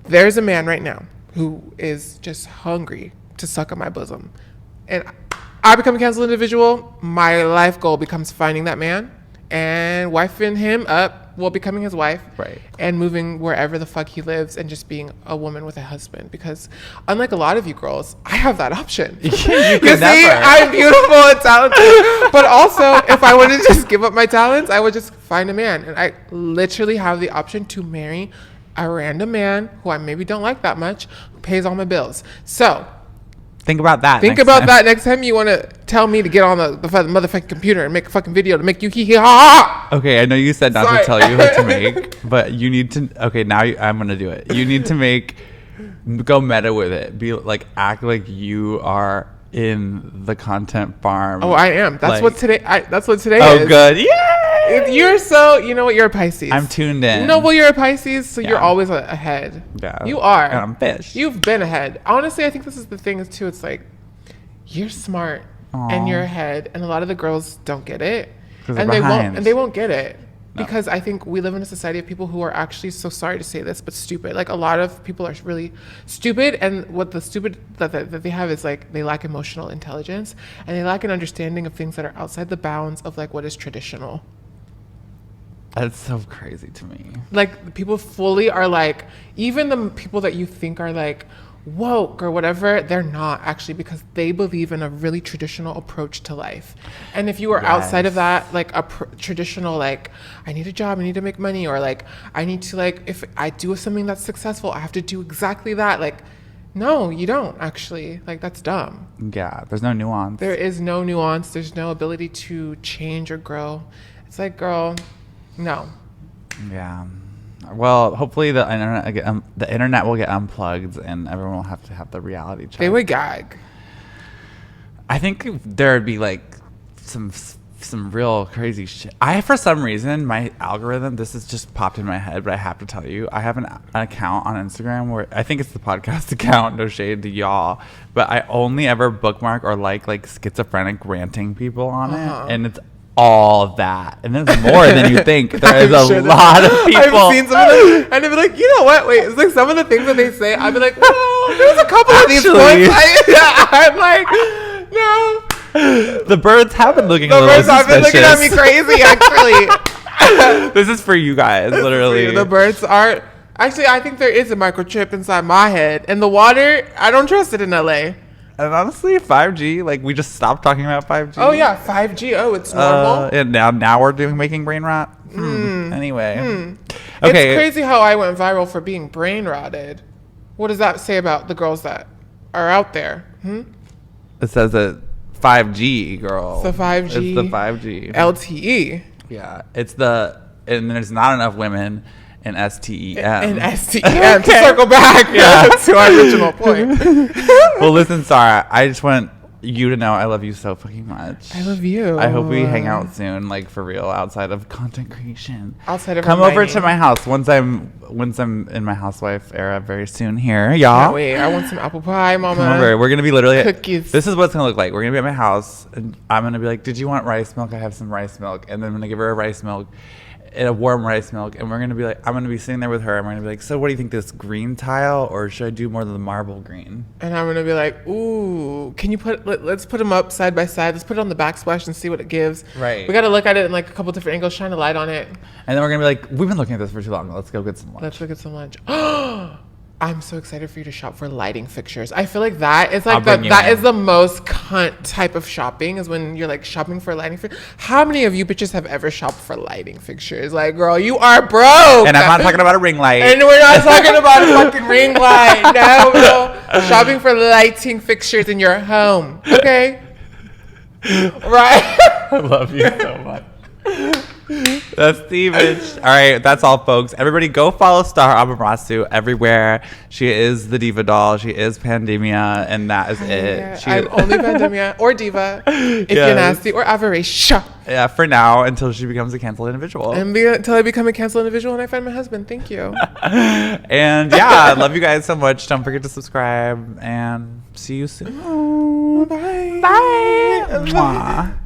There's a man right now who is just hungry to suck on my bosom. And I become a canceled individual, my life goal becomes finding that man and wifing him up, well, becoming his wife, Right. and moving wherever the fuck he lives and just being a woman with a husband. Because unlike a lot of you girls, I have that option. You see, I'm beautiful and talented. But also, if I wanted to just give up my talents, I would just find a man. And I literally have the option to marry a random man who I maybe don't like that much, who pays all my bills. So think about that. That next time you want to tell me to get on the motherfucking computer and make a fucking video to make you hee hee ha ha. Okay, I know you said not to tell you what to make, but you need to. Okay, now I'm gonna do it. You need to go meta with it. Be like, act like you are in the content farm. Oh, I am. That's like, what today. That's what today is. Oh, good. Yay! You're so. You know what? You're a Pisces. I'm tuned in. No, well, you're a Pisces, so Yeah. you're always ahead. Yeah. You are. And I'm fish. You've been ahead. Honestly, I think this is the thing is too. It's like you're smart and you're ahead, and a lot of the girls don't get it, and they won't get it. No. Because I think we live in a society of people who are actually, so sorry to say this, but stupid. Like a lot of people are really stupid, and what the stupid that they have is like they lack emotional intelligence and they lack an understanding of things that are outside the bounds of like what is traditional. That's so crazy to me. Like people fully are like, even the people that you think are like woke or whatever, they're not actually, because they believe in a really traditional approach to life. And if you are outside of that, like a traditional, like I need a job, I need to make money, or like I need to, like if I do something that's successful, I have to do exactly that. Like, no, you don't actually. Like that's dumb. Yeah, there's no nuance. There is no nuance. There's no ability to change or grow. It's like, girl, no. Yeah. Well, hopefully the internet will get unplugged and everyone will have to have the reality check. They would gag. I think there would be like some some real crazy shit. For some reason, my algorithm, this has just popped in my head, but I have to tell you, I have an account on Instagram where I think it's the podcast account, no shade to y'all, but I only ever bookmark or like schizophrenic ranting people on it, and it's all of that, and there's more than you think. There is a lot of people. I've seen some of them, and they'd be like, you know what? Wait, it's like some of the things that they say. I'd be like, no, there's a couple of these points. I'm like, no. The birds have been looking The a little birds have been looking at me suspicious. crazy, actually. This is for you guys, literally. The birds are... Actually, I think there is a microchip inside my head. And the water, I don't trust it in LA. And honestly, 5G, like, we just stopped talking about 5G. Oh, yeah, 5G. Oh, it's normal. And now we're making brain rot. Anyway. Okay. It's crazy how I went viral for being brain rotted. What does that say about the girls that are out there? It says that 5G, girl. It's the 5G. It's the 5G. LTE. Yeah. And there's not enough women in STEM. And STEM. To circle back to our original point. Well, listen, Sarah, I just want you to know I love you so fucking much. I love you. I hope we hang out soon, like for real, outside of content creation. Outside of come over to my house once I'm in my housewife era very soon here, y'all. Can't wait. I want some apple pie, mama. Come over. We're gonna be literally cookies. This is what it's gonna look like. We're gonna be at my house, and I'm gonna be like, "Did you want rice milk? I have some rice milk." And then I'm gonna give her a rice milk, and a warm rice milk, and we're gonna be like, I'm gonna be sitting there with her, and we're gonna be like, "So what do you think? This green tile, or should I do more of the marble green?" And I'm gonna be like, "Ooh, can you let's put them up side by side. Let's put it on the backsplash and see what it gives." Right. We gotta look at it in like a couple different angles, shine a light on it. And then we're gonna be like, "We've been looking at this for too long. Let's go get some lunch." Let's go get some lunch. I'm so excited for you to shop for lighting fixtures. I feel like that is like that is the most cunt type of shopping, is when you're like shopping for lighting fixtures. How many of you bitches have ever shopped for lighting fixtures? Like, girl, you are broke. And I'm not talking about a ring light. And we're not talking about a fucking ring light. No. Shopping for lighting fixtures in your home. Okay? Right? I love you so much. That's the bitch. All right, that's all, folks. Everybody go follow Star Amerasu everywhere. She is the diva doll. She is Pandemia, and that is it. I'm only Pandemia or diva if you're nasty or avaricious. Yeah, for now, until she becomes a canceled individual. And until I become a canceled individual and I find my husband. Thank you. And yeah, I love you guys so much. Don't forget to subscribe, and see you soon. Bye. Bye. Mwah.